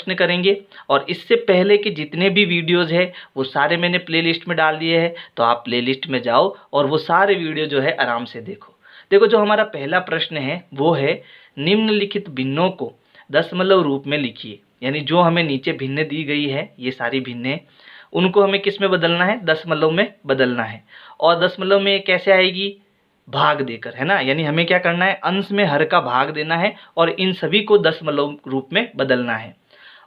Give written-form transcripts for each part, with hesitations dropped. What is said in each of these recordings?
प्रश्न करेंगे। और इससे पहले कि जितने भी वीडियोज़ है वो सारे मैंने प्लेलिस्ट में डाल दिए हैं, तो आप प्लेलिस्ट में जाओ और वो सारे वीडियो जो है आराम से देखो। देखो, जो हमारा पहला प्रश्न है वो है निम्नलिखित भिन्नों को दशमलव रूप में लिखिए। यानी जो हमें नीचे भिन्न दी गई है, ये सारी भिन्नें, उनको हमें किस में बदलना है? दशमलव में बदलना है। और दशमलव में कैसे आएगी? भाग देकर, है ना। यानी हमें क्या करना है? अंश में हर का भाग देना है और इन सभी को दशमलव रूप में बदलना है।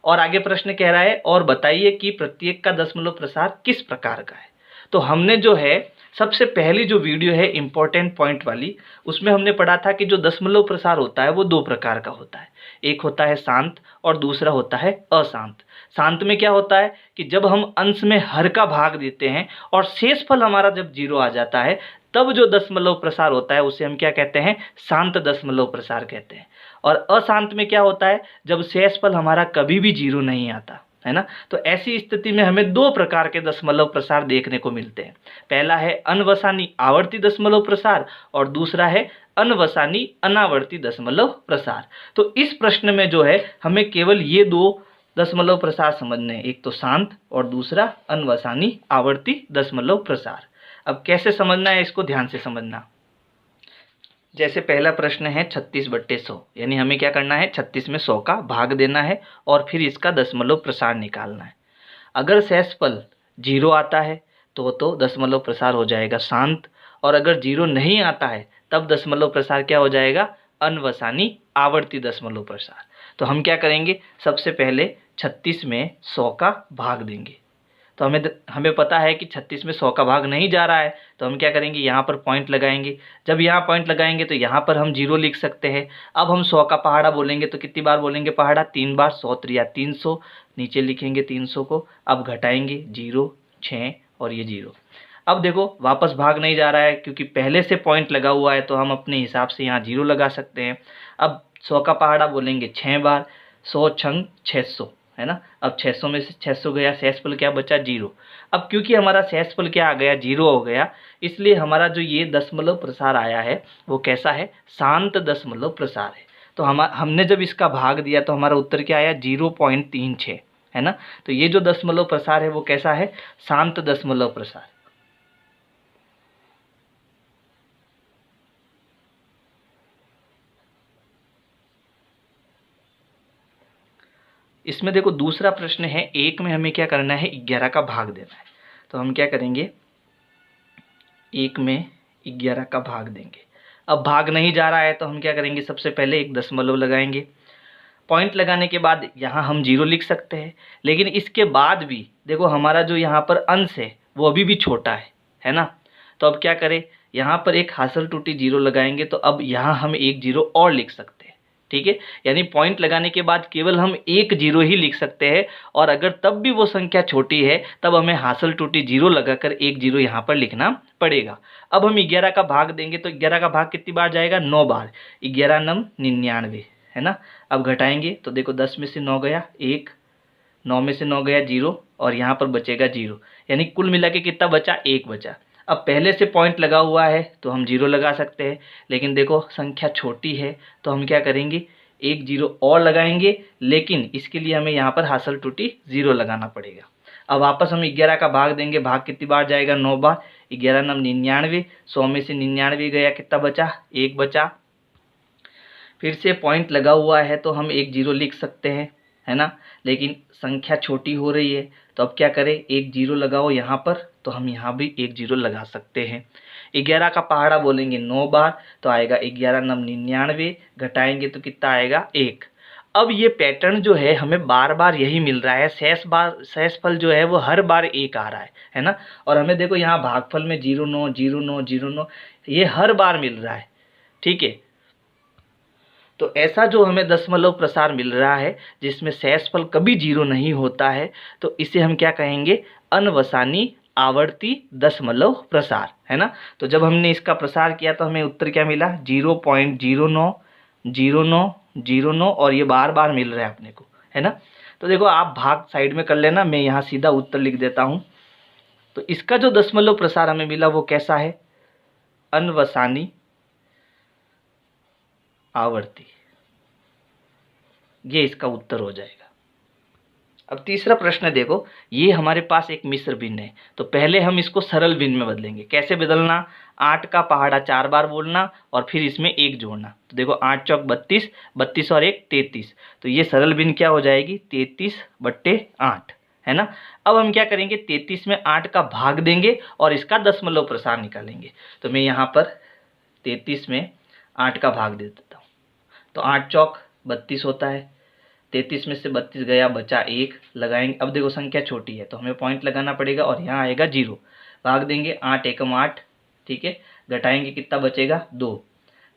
और आगे प्रश्न कह रहा है, और बताइए कि प्रत्येक का दशमलव प्रसार किस प्रकार का है। तो हमने जो है सबसे पहली जो वीडियो है इंपॉर्टेंट पॉइंट वाली, उसमें हमने पढ़ा था कि जो दशमलव प्रसार होता है वो दो प्रकार का होता है। एक होता है शांत और दूसरा होता है अशांत। शांत में क्या होता है कि जब हम अंश में हर का भाग देते हैं और शेषफल हमारा जब 0 आ जाता है, तब जो दशमलव प्रसार होता है उसे हम क्या कहते हैं? शांत दशमलव प्रसार कहते हैं। और अशांत में क्या होता है? जब शेषफल हमारा कभी भी 0 नहीं आता, है ना। तो ऐसी स्थिति में हमें दो प्रकार के दशमलव प्रसार देखने को मिलते हैं। पहला है अनवसानी आवर्ती दशमलव प्रसार और दूसरा है अनवसानी अनावर्ती दशमलव प्रसार। तो इस प्रश्न में जो है हमें केवल ये दो दशमलव प्रसार समझने हैं, एक तो शांत और दूसरा अनवसानी आवर्ती दशमलव प्रसार। अब कैसे समझना है इसको ध्यान से समझना। जैसे पहला प्रश्न है 36/100, यानी हमें क्या करना है? 36 में 100 का भाग देना है और फिर इसका दशमलव प्रसार निकालना है। अगर शेषफल 0 आता है तो दशमलव प्रसार हो जाएगा शांत, और अगर 0 नहीं आता है तब दशमलव प्रसार क्या हो जाएगा? अनवसानी आवर्ती दशमलव प्रसार। तो हम क्या करेंगे? सबसे पहले 36 में 100 का भाग देंगे। तो हमें पता है कि 36 में 100 का भाग नहीं जा रहा है, तो हम क्या करेंगे? यहाँ पर पॉइंट लगाएंगे। जब यहाँ पॉइंट लगाएंगे तो यहाँ पर हम 0 लिख सकते हैं। अब हम 100 का पहाड़ा बोलेंगे तो कितनी बार बोलेंगे पहाड़ा? 3 बार। 100 त्रिया 300, नीचे लिखेंगे 300 को। अब घटाएंगे 0, 6 और ये 0। अब देखो वापस भाग नहीं जा रहा है क्योंकि पहले से पॉइंट लगा हुआ है, तो हम अपने हिसाब से यहाँ 0 लगा सकते हैं। अब 100 का पहाड़ा बोलेंगे 6 बार। 100 छंग 600, है ना। अब 600 में से 600 गया, शेषफल क्या बचा? 0। अब क्योंकि हमारा शेषफल क्या आ गया? 0 हो गया, इसलिए हमारा जो ये दशमलव प्रसार आया है वो कैसा है? शांत दशमलव प्रसार है। तो हमने जब इसका भाग दिया तो हमारा उत्तर क्या आया? 0.36, है ना। तो ये जो दशमलव प्रसार है वो कैसा है? शांत दशमलव प्रसार। इसमें देखो दूसरा प्रश्न है, एक में हमें क्या करना है? 11 का भाग देना है। तो हम क्या करेंगे? 1 में 11 का भाग देंगे। अब भाग नहीं जा रहा है तो हम क्या करेंगे? सबसे पहले एक दशमलव लगाएंगे। पॉइंट लगाने के बाद यहाँ हम 0 लिख सकते हैं, लेकिन इसके बाद भी देखो हमारा जो यहाँ पर अंश है वो अभी भी छोटा है ना। तो अब क्या करें? यहाँ पर एक हासिल टूटी 0 लगाएंगे, तो अब यहाँ हम एक 0 और लिख सकते हैं, ठीक है। यानी पॉइंट लगाने के बाद केवल हम एक 0 ही लिख सकते हैं, और अगर तब भी वो संख्या छोटी है तब हमें हासिल टूटी 0 लगाकर एक 0 यहाँ पर लिखना पड़ेगा। अब हम 11 का भाग देंगे तो 11 का भाग कितनी बार जाएगा? 9 बार। 11 9 99, है ना। अब घटाएंगे तो देखो 10 में से 9 गया 1, 9 में से 9 गया 0, और यहाँ पर बचेगा 0। यानी कुल मिला के कितना बचा? 1 बचा। अब पहले से पॉइंट लगा हुआ है तो हम 0 लगा सकते हैं, लेकिन देखो संख्या छोटी है तो हम क्या करेंगे? एक 0 और लगाएंगे, लेकिन इसके लिए हमें यहाँ पर हासिल टूटी 0 लगाना पड़ेगा। अब वापस हम 11 का भाग देंगे। भाग कितनी बार जाएगा? 9 बार। 11 9 99, 100 में से 99 गया, कितना बचा? 1 बचा। फिर से पॉइंट लगा हुआ है तो हम एक 0 लिख सकते हैं, है ना, लेकिन संख्या छोटी हो रही है तो अब क्या करें? एक 0 लगाओ यहाँ पर, तो हम यहाँ भी एक 0 लगा सकते हैं। 11 का पहाड़ा बोलेंगे 9 बार, तो आएगा 11 9 99, घटाएंगे तो कितना आएगा? 1। अब ये पैटर्न जो है हमें बार बार यही मिल रहा है। शेषफल जो है वो हर बार 1 आ रहा है ना। और हमें देखो यहाँ भागफल में 0 9 0 9 0 9 ये हर बार मिल रहा है, ठीक है। तो ऐसा जो हमें दशमलव प्रसार मिल रहा है जिसमें शेषफल कभी 0 नहीं होता है, तो इसे हम क्या कहेंगे? अनवसानी आवर्ती दशमलव प्रसार, है ना। तो जब हमने इसका प्रसार किया तो हमें उत्तर क्या मिला? 0.09 09 09, और ये बार बार मिल रहा है अपने को, है ना। तो देखो आप भाग साइड में कर लेना, मैं यहाँ सीधा उत्तर लिख देता हूँ। तो इसका जो दशमलव प्रसार हमें मिला वो कैसा है? अनवसानी आवर्ती, ये इसका उत्तर हो जाएगा। अब तीसरा प्रश्न देखो, ये हमारे पास एक मिश्र भिन्न है, तो पहले हम इसको सरल भिन्न में बदलेंगे। कैसे बदलना? 8 का पहाड़ा 4 बार बोलना और फिर इसमें 1 जोड़ना। तो देखो 8 चौक 32, 32 और 1 33, तो ये सरल भिन्न क्या हो जाएगी? 33/8, है ना। अब हम क्या करेंगे? 33 में 8 का भाग देंगे और इसका दशमलव प्रसार निकालेंगे। तो मैं यहाँ पर 33 में 8 का भाग दे देता हूँ। तो 8 चौक 32 होता है, 33 में से 32 गया, बचा 1 लगाएंगे। अब देखो संख्या छोटी है तो हमें पॉइंट लगाना पड़ेगा और यहाँ आएगा 0, भाग देंगे 8 एकम 8, ठीक है। घटाएंगे कितना बचेगा? 2,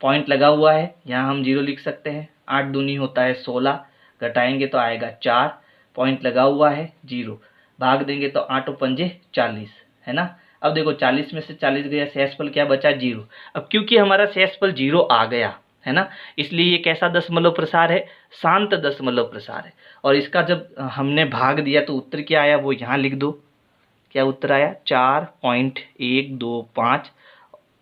पॉइंट लगा हुआ है, यहाँ हम 0 लिख सकते हैं। 8 दूनी होता है 16, घटाएंगे तो आएगा 4, पॉइंट लगा हुआ है 0, भाग देंगे तो 8 और 5 40, है ना। अब देखो 40 में से 40 गया, शेषफल क्या बचा? 0। अब क्योंकि हमारा शेषफल 0 आ गया है ना, इसलिए ये कैसा दशमलव प्रसार है? शांत दशमलव प्रसार है। और इसका जब हमने भाग दिया तो उत्तर क्या आया वो यहाँ लिख दो। क्या उत्तर आया? 4.125।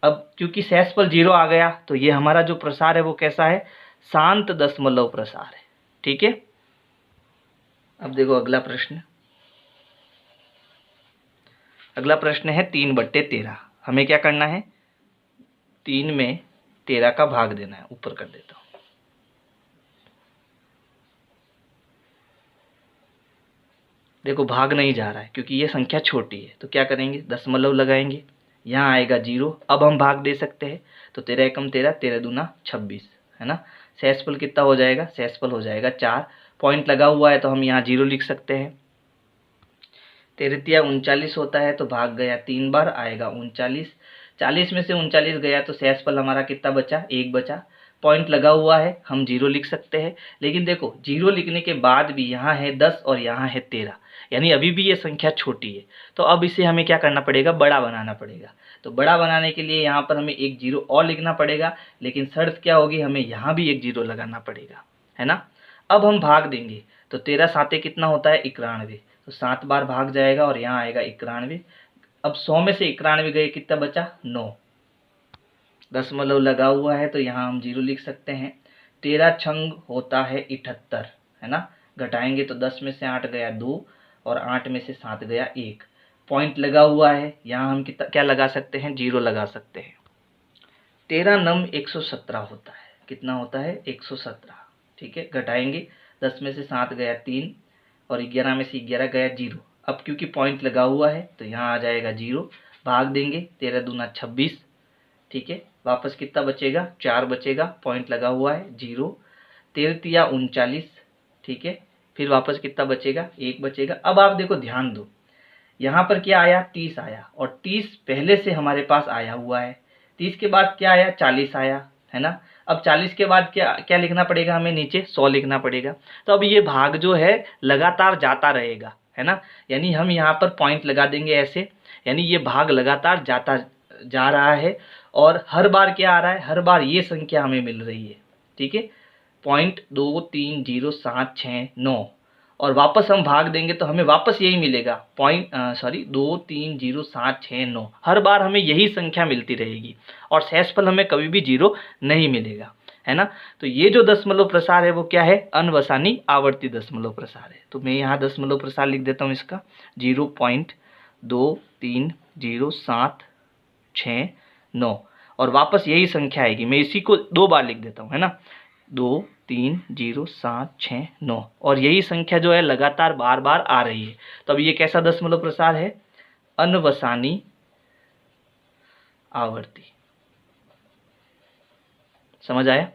अब क्योंकि शेषफल 0 आ गया तो ये हमारा जो प्रसार है वो कैसा है? शांत दशमलव प्रसार है, ठीक है। अब देखो अगला प्रश्न। अगला प्रश्न है 3/13। हमें क्या करना है? 3 में 13 का भाग देना है। ऊपर कर देता हूँ। देखो भाग नहीं जा रहा है क्योंकि ये संख्या छोटी है, तो क्या करेंगे? दशमलव लगाएंगे, यहाँ आएगा 0। अब हम भाग दे सकते हैं, तो 13 एकम 13, 13 दूना 26, है ना। शेषफल कितना हो जाएगा? शेषफल हो जाएगा 4, पॉइंट लगा हुआ है तो हम यहाँ 0 लिख सकते हैं। 13 39 होता है तो भाग गया 3 बार, आएगा 39। 40 में से 39 गया तो शेषफल हमारा कितना बचा? 1 बचा, पॉइंट लगा हुआ है, हम 0 लिख सकते हैं। लेकिन देखो 0 लिखने के बाद भी यहाँ है 10 और यहाँ है 13, यानी अभी भी ये संख्या छोटी है। तो अब इसे हमें क्या करना पड़ेगा? बड़ा बनाना पड़ेगा। तो बड़ा बनाने के लिए यहाँ पर हमें एक 0 और लिखना पड़ेगा, लेकिन शर्त क्या होगी? हमें यहाँ भी एक 0 लगाना पड़ेगा, है ना। अब हम भाग देंगे तो 13 साते कितना होता है? 91, तो 7 बार भाग जाएगा और यहाँ आएगा 91। अब 100 में से 91 गए, कितना बचा? 9, दशमलव लगा हुआ है तो यहाँ हम 0 लिख सकते हैं। 13 छंग होता है 78, है ना। घटाएंगे तो 10 में से 8 गया 2 और 8 में से 7 गया 1, पॉइंट लगा हुआ है, यहाँ हम कितना क्या लगा सकते हैं? 0 लगा सकते हैं। 13 नम 117 होता है। कितना होता है? 117, ठीक है। घटाएंगे 10 में से 7 गया 3 और 11 में से 11 गया 0। अब क्योंकि पॉइंट लगा हुआ है तो यहाँ आ जाएगा 0, भाग देंगे 13 दूना 26, ठीक है। वापस कितना बचेगा? 4 बचेगा, पॉइंट लगा हुआ है 0। 13 39, ठीक है। फिर वापस कितना बचेगा? 1 बचेगा। अब आप देखो ध्यान दो, यहाँ पर क्या आया? 30 आया और 30 पहले से हमारे पास आया हुआ है। 30 के बाद क्या आया? 40 आया, है ना। अब 40 के बाद क्या क्या लिखना पड़ेगा? हमें नीचे 100 लिखना पड़ेगा। तो अब ये भाग जो है लगातार जाता रहेगा, है ना। यानी हम यहाँ पर पॉइंट लगा देंगे ऐसे, यानी ये भाग लगातार जाता जा रहा है और हर बार क्या आ रहा है? हर बार ये संख्या हमें मिल रही है, ठीक है। 0.230769 और वापस हम भाग देंगे तो हमें वापस यही मिलेगा 230769। हर बार हमें यही संख्या मिलती रहेगी और शेषफल हमें कभी भी 0 नहीं मिलेगा, है ना। तो ये जो दशमलव प्रसार है वो क्या है? अनवसानी आवर्ती दशमलव प्रसार है। तो मैं यहाँ दशमलव प्रसार लिख देता हूँ इसका 0.230769 और वापस यही संख्या आएगी। मैं इसी को 2 बार लिख देता हूँ, है ना। 230769 और यही संख्या जो है लगातार बार बार आ रही है। तो अब ये कैसा दशमलव प्रसार है? अनवसानी आवर्ती। समझ आया?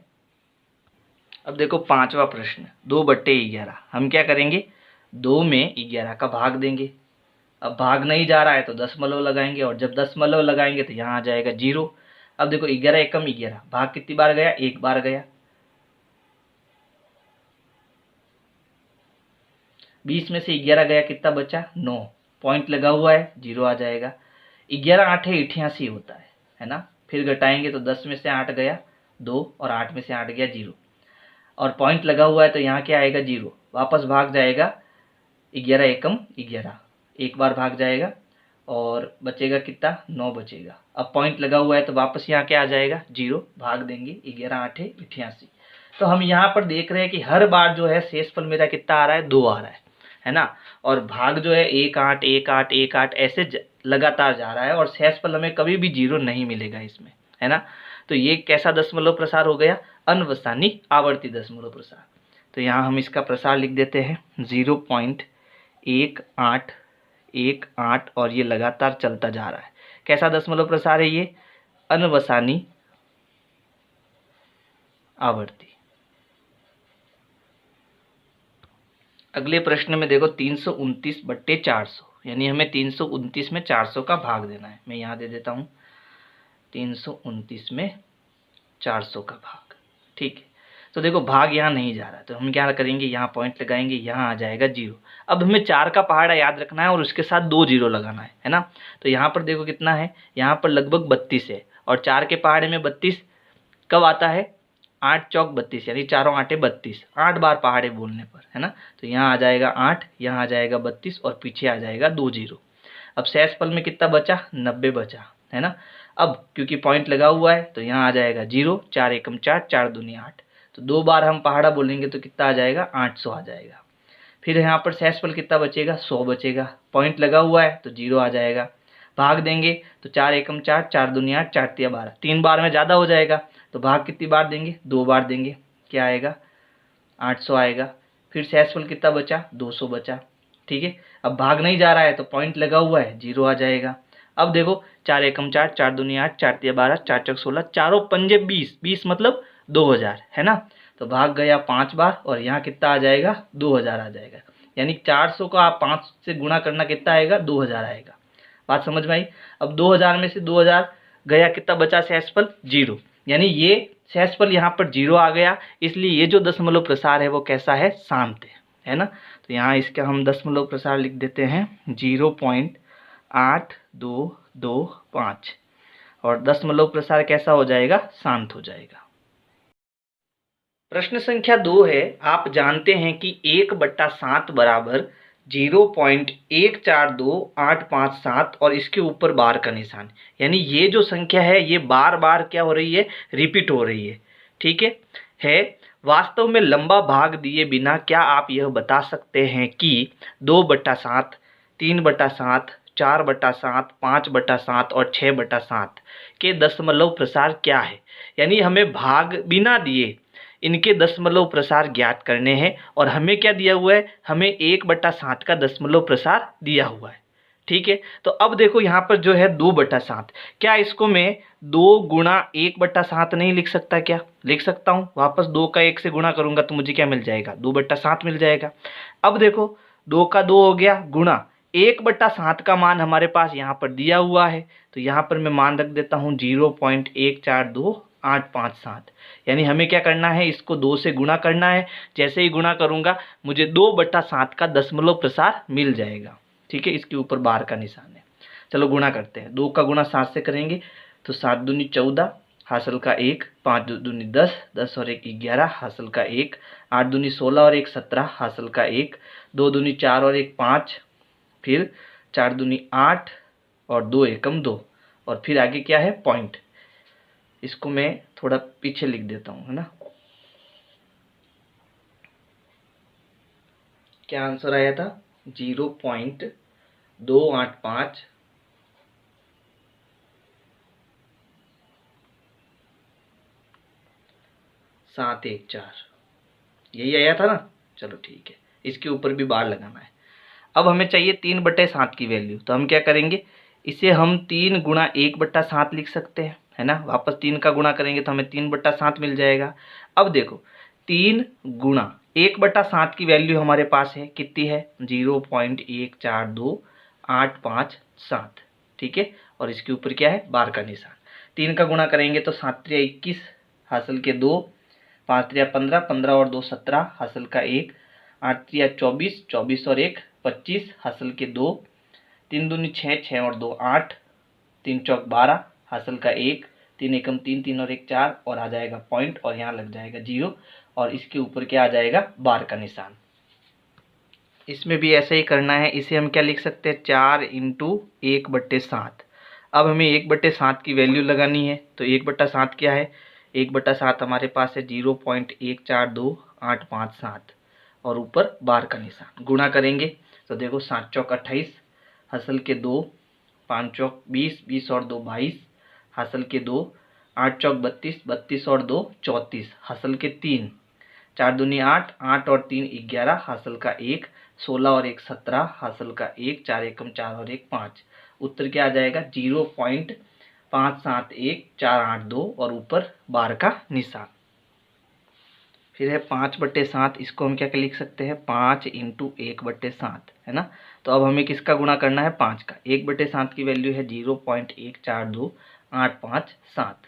अब देखो 5वां प्रश्न 2/11। हम क्या करेंगे? 2 में 11 का भाग देंगे। अब भाग नहीं जा रहा है तो दशमलव लगाएंगे और जब दशमलव लगाएंगे तो यहाँ आ जाएगा 0। अब देखो 11 एकम 11, भाग कितनी बार गया? 1 बार गया। 20 में से 11 गया, कितना बचा? 9, पॉइंट लगा हुआ है 0 आ जाएगा। 11 8 88 होता है ना। फिर घटाएंगे तो 10 में से 8 गया 2 और 8 में से 8 गया 0 और पॉइंट लगा हुआ है तो यहाँ क्या आएगा? 0, वापस भाग जाएगा 11 एकम 11, 1 बार भाग जाएगा और बचेगा कितना? 9 बचेगा। अब पॉइंट लगा हुआ है तो वापस यहाँ क्या आ जाएगा? 0, भाग देंगे 11 8 88। तो हम यहाँ पर देख रहे हैं कि हर बार जो है शेषफल मेरा कितना आ रहा है? 2 आ रहा है है ना। और भाग जो है 1 8 1 8 1 8 ऐसे लगातार जा रहा है और शेषफल हमें कभी भी 0 नहीं मिलेगा इसमें, है ना। तो ये कैसा दशमलव प्रसार हो गया, अनवसानी आवर्ती दशमलव प्रसार। तो यहाँ हम इसका प्रसार लिख देते हैं 0.1818 और ये लगातार चलता जा रहा है। कैसा दशमलव प्रसार है ये, अनवसानी आवर्ती। अगले प्रश्न में देखो 329/400, यानी हमें 329 में 400 का भाग देना है। मैं यहाँ दे देता हूँ 329 में 400 का भाग, ठीक है। तो देखो भाग यहाँ नहीं जा रहा है, तो हम क्या करेंगे, यहाँ पॉइंट लगाएंगे, यहाँ आ जाएगा 0। अब हमें 4 का पहाड़ा याद रखना है और उसके साथ 2 0 लगाना है ना। तो यहाँ पर देखो कितना है, यहाँ पर लगभग 32 है और 4 के पहाड़े में 32 कब आता है, 8 चौक 32, यानी चारों आटे 32, 8 बार पहाड़े बोलने पर, है ना। तो यहाँ आ जाएगा 8, यहाँ आ जाएगा 32 और पीछे आ जाएगा 2 0। अब शेषफल में कितना बचा, 90 बचा, है ना। अब क्योंकि पॉइंट लगा हुआ है तो यहाँ आ जाएगा 0, 4 एकम 4, 4 दूनी 8। तो 2 बार हम पहाड़ा बोलेंगे तो कितना आ जाएगा, 800 आ जाएगा। फिर यहाँ पर शेषफल कितना बचेगा, 100 बचेगा। पॉइंट लगा हुआ है तो 0 आ जाएगा। भाग देंगे तो 4 एकम 4, 4 दूनी 8, 4 तिया 12, 3 बार में ज़्यादा हो जाएगा। तो भाग कितनी बार देंगे, 2 बार देंगे, क्या आएगा, 800 आएगा। फिर शेषफल कितना बचा, 200 बचा, ठीक है। अब भाग नहीं जा रहा है तो पॉइंट लगा हुआ है, 0 आ जाएगा। अब देखो 4 एकम 4, 4 दूनी 8, 4 तिया 12, 4 चौक 16, चारों पंजे 20, 20 मतलब 2000, है ना। तो भाग गया 5 बार और यहाँ कितना आ जाएगा, 2000 आ जाएगा। यानी 400 को आप 5 से गुणा करना, कितना आएगा, 2000 आएगा। बात समझ में आई। अब 2000 में से 2000 गया, कितना बचा शेषफल, 0। यानी ये शेषफल यहाँ पर 0 आ गया, इसलिए ये जो दशमलव प्रसार है वो कैसा है, शांत है ना। तो यहाँ इसका हम दशमलव प्रसार लिख देते हैं 0.8225 और दशमलव प्रसार कैसा हो जाएगा, शांत हो जाएगा। प्रश्न संख्या 2 है, आप जानते हैं कि 1/7 बराबर 0.142857 और इसके ऊपर बार का निशान, यानी ये जो संख्या है ये बार बार क्या हो रही है, रिपीट हो रही है, ठीक है। वास्तव में लंबा भाग दिए बिना क्या आप यह बता सकते हैं कि 2/7, 3/7, 4/7, 5/7 और 6/7 के दशमलव प्रसार क्या है। यानी हमें भाग बिना दिए इनके दशमलव प्रसार ज्ञात करने हैं और हमें क्या दिया हुआ है, हमें 1/7 का दशमलव प्रसार दिया हुआ है, ठीक है। तो अब देखो यहाँ पर जो है 2/7, क्या इसको मैं 2 गुणा 1/7 नहीं लिख सकता, क्या लिख सकता हूँ। वापस 2 का 1 से गुणा करूंगा तो मुझे क्या मिल जाएगा, 2/7 मिल जाएगा। अब देखो 2 का 2 हो गया, गुणा 1/7 का मान हमारे पास यहाँ पर दिया हुआ है, तो यहाँ पर मैं मान रख देता हूँ 0.142857। यानी हमें क्या करना है, इसको 2 से गुणा करना है। जैसे ही गुणा करूंगा मुझे 2/7 का दशमलव प्रसार मिल जाएगा, ठीक है। इसके ऊपर बार का निशान है। चलो गुणा करते हैं। 2 का गुणा 7 से करेंगे तो 7 दूनी 14, हासिल का 1, 5 दूनी 10, 10 और 1 11, हासिल का 1, 8 दूनी 16 और 1 17, हासिल का 1, 2 दूनी 4 और 1 5, फिर 4 दूनी 8 और 2 एकम 2 और फिर आगे क्या है, पॉइंट। इसको मैं थोड़ा पीछे लिख देता हूँ, है ना। क्या आंसर आया था, 0.285 714, यही आया था ना। चलो ठीक है, इसके ऊपर भी बार लगाना है। अब हमें चाहिए 3/7 की वैल्यू, तो हम क्या करेंगे, इसे हम 3 गुणा 1/7 लिख सकते हैं, है ना। वापस 3 का गुणा करेंगे तो हमें 3/7 मिल जाएगा। अब देखो 3 गुणा 1/7 की वैल्यू हमारे पास है, कितनी है, 0.142857, ठीक है। और इसके ऊपर क्या है, बार का निशान। 3 का गुणा करेंगे तो 7 3 21, हासिल के 2, 5 3 15, 15 और 2 17, हासिल का 1, 8 3 24, 24 और 1 25, हासिल के 2, 3 दूनी 6, 6 और 2 8, 3 चौक 12, हासिल का 1, 3 एकम 3, 3 और 1 4 और आ जाएगा पॉइंट और यहाँ लग जाएगा 0 और इसके ऊपर क्या आ जाएगा, बार का निशान। इसमें भी ऐसे ही करना है। इसे हम क्या लिख सकते हैं, 4 × 1/7। अब हमें 1/7 की वैल्यू लगानी है, तो 1/7 क्या है, 1/7 हमारे पास है 0.142857 और ऊपर बार का निशान। गुणा करेंगे तो देखो 7 चौक 28, हासिल के 2, 5 चौक 20, 20 और 2 22, हासिल के 2, 8 चौक 32, 32 और 2 34, हासिल के 3, 4 दूनी 8, 8 और 3 11, हासिल का 1, 16 और 1 17, हासिल का 1, 4 एकम 4 और 1 5। उत्तर क्या आ जाएगा 0.571 और ऊपर बार का निशान। फिर है 5/7, इसको हम क्या लिख सकते हैं 5 × 1/7, है ना। तो अब हमें किसका गुणा करना है 5 का। 1/7 की वैल्यू है 0.142857।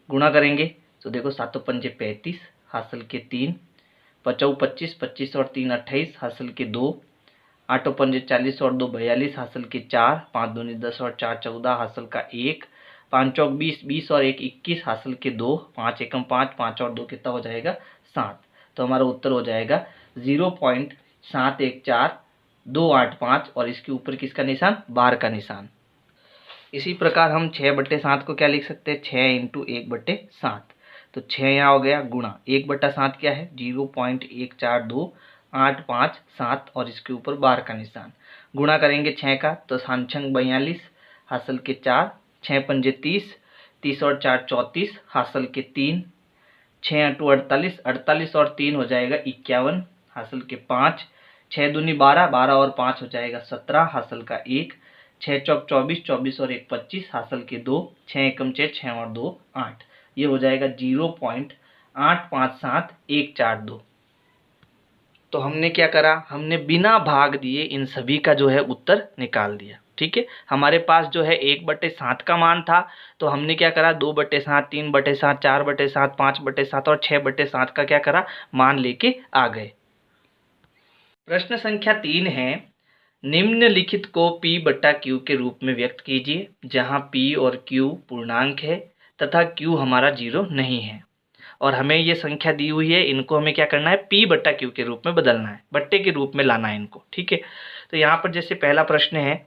गुणा करेंगे तो देखो 7 पंजे 35, हासिल के 3, 5 25, 25 और 3 28, हासिल के 2, 8 पंजे 40 और 2 42, हासिल के 4, 5 दूनी 10 और 4 14, हासिल का 1, 5 चौक 20, 20 और 1 21, हासिल के 2, 5 एकम 5, 5 और 2 कितना हो जाएगा 7। तो हमारा उत्तर हो जाएगा 0.714285 और इसके ऊपर किसका निशान बार का निशान। इसी प्रकार हम 6/7 को क्या लिख सकते हैं 6 × 1/7। तो 6 यहाँ हो गया गुणा 1/7 क्या है 0.142857 और इसके ऊपर बार का निशान। गुणा करेंगे 6 का तो 7 छंग 42, हासिल के 4, 6 पंजे 30, 30 और 4 34, हासिल के 3, 6 × 2 48, 48 और 3 हो जाएगा 51, हासिल के 5, 6 दूनी 12, 12 और 5 हो जाएगा 17, हासिल का 1, 6 चौक 24, 24 और 1 25, हासिल के 2, 6 एकम 6, 6 और 2 8। ये हो जाएगा 0.857142। तो हमने क्या करा, हमने बिना भाग दिए इन सभी का जो है उत्तर निकाल दिया। ठीक है, हमारे पास जो है 1/7 का मान था, तो हमने क्या करा 2/7, 3/7, 4/7, 5/7 और 6/7 का क्या करा मान लेके आ गए। प्रश्न संख्या 3 है, निम्नलिखित को P/Q के रूप में व्यक्त कीजिए जहां P और Q पूर्णांक है तथा Q हमारा 0 नहीं है और हमें ये संख्या दी हुई है, इनको हमें क्या करना है P/Q के रूप में बदलना है, बट्टे के रूप में लाना है इनको। ठीक है, तो यहाँ पर जैसे पहला प्रश्न है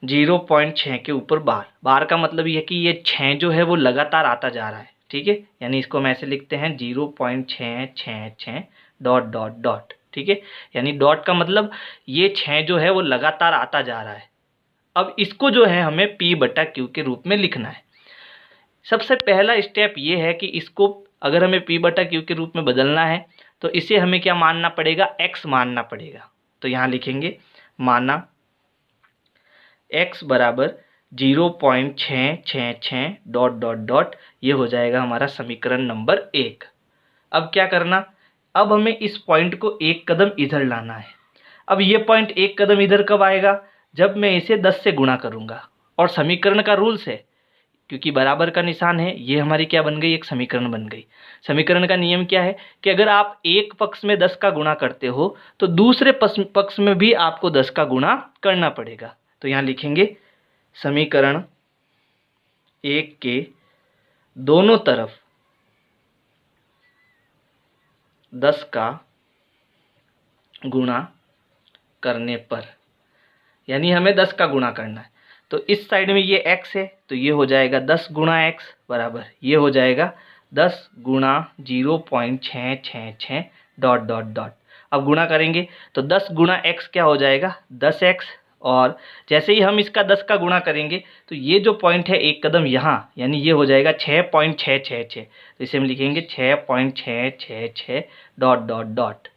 0.6 के ऊपर बार, बार का मतलब ये है कि ये 6 जो है वो लगातार आता जा रहा है। ठीक है, यानी इसको हम ऐसे लिखते हैं 0.666 ... ठीक है, यानी डॉट का मतलब ये 6 जो है वो लगातार आता जा रहा है। अब इसको जो है हमें P/Q के रूप में लिखना है। सबसे पहला स्टेप ये है कि इसको अगर हमें P/Q के रूप में बदलना है तो इसे हमें क्या मानना पड़ेगा x मानना पड़ेगा। तो यहाँ लिखेंगे माना x बराबर 0.666 ... ये हो जाएगा हमारा समीकरण नंबर 1। अब क्या करना, अब हमें इस पॉइंट को एक कदम इधर लाना है। अब ये पॉइंट एक कदम इधर कब आएगा, जब मैं इसे 10 से गुणा करूंगा। और समीकरण का रूल्स है, क्योंकि बराबर का निशान है, ये हमारी क्या बन गई एक समीकरण बन गई। समीकरण का नियम क्या है कि अगर आप एक पक्ष में 10 का गुणा करते हो तो दूसरे पक्ष में भी आपको 10 का गुणा करना पड़ेगा। तो यहाँ लिखेंगे समीकरण 1 के दोनों तरफ 10 का गुणा करने पर, यानी हमें 10 का गुणा करना है। तो इस साइड में ये x है तो ये हो जाएगा 10 गुणा x बराबर ये हो जाएगा 10 गुणा 0.666 ... अब गुणा करेंगे तो 10 गुणा x क्या हो जाएगा 10x, और जैसे ही हम इसका 10 का गुणा करेंगे तो ये जो पॉइंट है एक कदम यहाँ, यानी ये हो जाएगा 6.666। तो इसे हम लिखेंगे 6.666 ...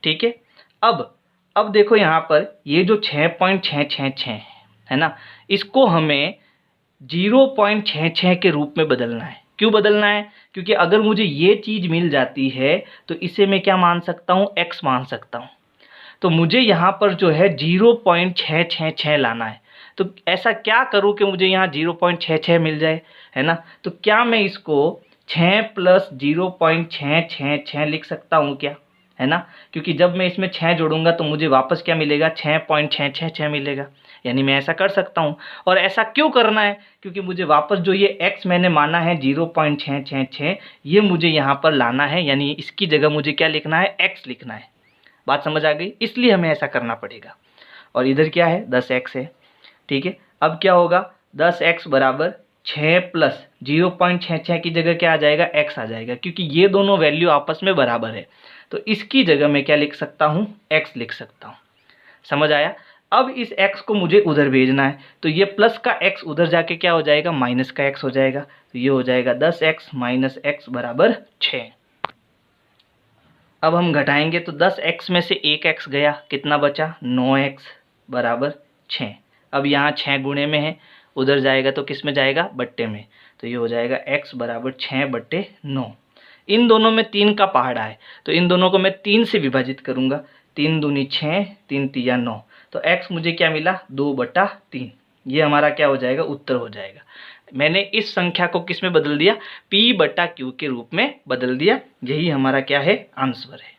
ठीक है, अब देखो यहाँ पर ये जो 6.666 है ना, इसको हमें 0.66 के रूप में बदलना है। क्यों बदलना है, क्योंकि अगर मुझे ये चीज़ मिल जाती है तो इसे मैं क्या मान सकता हूँ x मान सकता हूँ। तो मुझे यहाँ पर जो है 0.666 लाना है। तो ऐसा क्या करूँ कि मुझे यहाँ 0.66 मिल जाए, है ना। तो क्या मैं इसको 6 + 0.666 लिख सकता हूँ क्या, है ना, क्योंकि जब मैं इसमें 6 जोड़ूंगा तो मुझे वापस क्या मिलेगा 6.666 मिलेगा, यानी मैं ऐसा कर सकता हूँ। और ऐसा क्यों करना है, क्योंकि मुझे वापस जो ये x मैंने माना है 0.666 ये मुझे यहाँ पर लाना है, यानी इसकी जगह मुझे क्या लिखना है x लिखना है। बात समझ आ गई, इसलिए हमें ऐसा करना पड़ेगा। और इधर क्या है 10x है। ठीक है, अब क्या होगा 10x बराबर 6 प्लस 0.66 की जगह क्या आ जाएगा, x आ जाएगा, क्योंकि ये दोनों वैल्यू आपस में बराबर है। तो इसकी जगह मैं क्या लिख सकता हूँ, x लिख सकता हूँ। समझ आया। अब इस x को मुझे उधर भेजना है, तो ये प्लस का x उधर जाके क्या हो जाएगा, माइनस का x हो जाएगा। तो ये हो जाएगा 10x माइनस x बराबर 6। अब हम घटाएंगे तो 10x में से 1x गया, कितना बचा, 9x बराबर 6। अब यहाँ 6 गुणे में है, उधर जाएगा तो किस में जाएगा, बट्टे में। तो ये हो जाएगा x बराबर 6/9। इन दोनों में 3 का पहाड़ा है, तो इन दोनों को मैं 3 से विभाजित करूँगा। 3 दूनी 6, 3 तिया 9। तो x मुझे क्या मिला, 2/3। ये हमारा क्या हो जाएगा, उत्तर हो जाएगा। मैंने इस संख्या को किस में बदल दिया, p/q के रूप में बदल दिया। यही हमारा क्या है, आंसर है।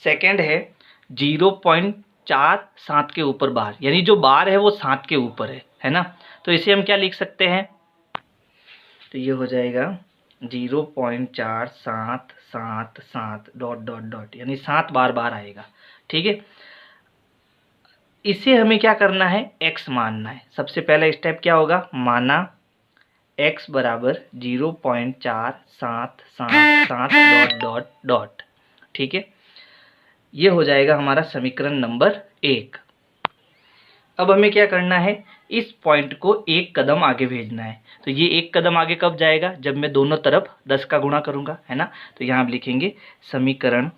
सेकंड है 0.47 के ऊपर बार, यानी जो बार है वो 7 के ऊपर है ना। तो इसे हम क्या लिख सकते हैं, तो ये हो जाएगा 0.4777 डॉट डॉट डॉट, यानी 7 बार बार आएगा। ठीक है, इसे हमें क्या करना है, x मानना है। सबसे पहला स्टेप क्या होगा, माना x बराबर 0.4777 डॉट डॉट डॉट। ठीक है, ये हो जाएगा हमारा समीकरण नंबर 1। अब हमें क्या करना है, इस पॉइंट को एक कदम आगे भेजना है। तो ये एक कदम आगे कब जाएगा, जब मैं दोनों तरफ 10 का गुणा करूँगा, है ना। तो यहाँ आप लिखेंगे समीकरण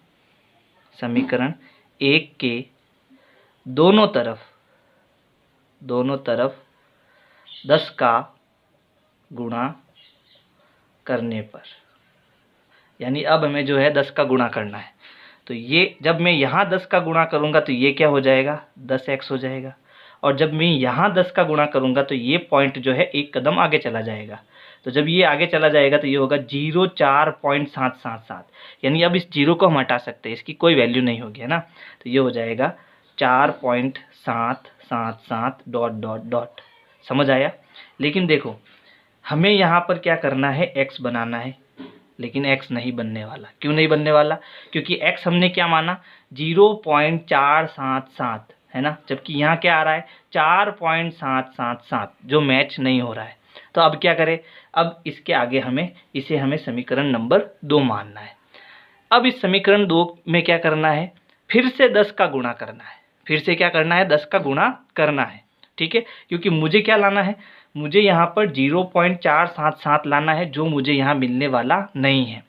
1 के दोनों तरफ 10 का गुणा करने पर, यानी अब हमें जो है 10 का गुणा करना है। तो ये जब मैं यहाँ 10 का गुणा करूँगा तो ये क्या हो जाएगा, 10x हो जाएगा। और जब मैं यहाँ 10 का गुणा करूँगा तो ये पॉइंट जो है एक कदम आगे चला जाएगा। तो जब ये आगे चला जाएगा तो ये होगा 0.4777, यानी अब इस जीरो को हम हटा सकते हैं, इसकी कोई वैल्यू नहीं होगी, है ना। तो ये हो जाएगा 4.777 डॉट डॉट डॉट। समझ आया। लेकिन देखो हमें यहाँ पर क्या करना है, x बनाना है, लेकिन x नहीं बनने वाला। क्यों नहीं बनने वाला, क्योंकि x हमने क्या माना, 0.477, है ना, जबकि यहाँ क्या आ रहा है 4.777, जो मैच नहीं हो रहा है। तो अब क्या करें, अब इसके आगे हमें समीकरण नंबर 2 मानना है। अब इस समीकरण 2 में क्या करना है, फिर से 10 का गुणा करना है। फिर से क्या करना है, 10 का गुणा करना है। ठीक है, क्योंकि मुझे क्या लाना है, मुझे यहाँ पर 0.477 लाना है, जो मुझे यहाँ मिलने वाला नहीं है।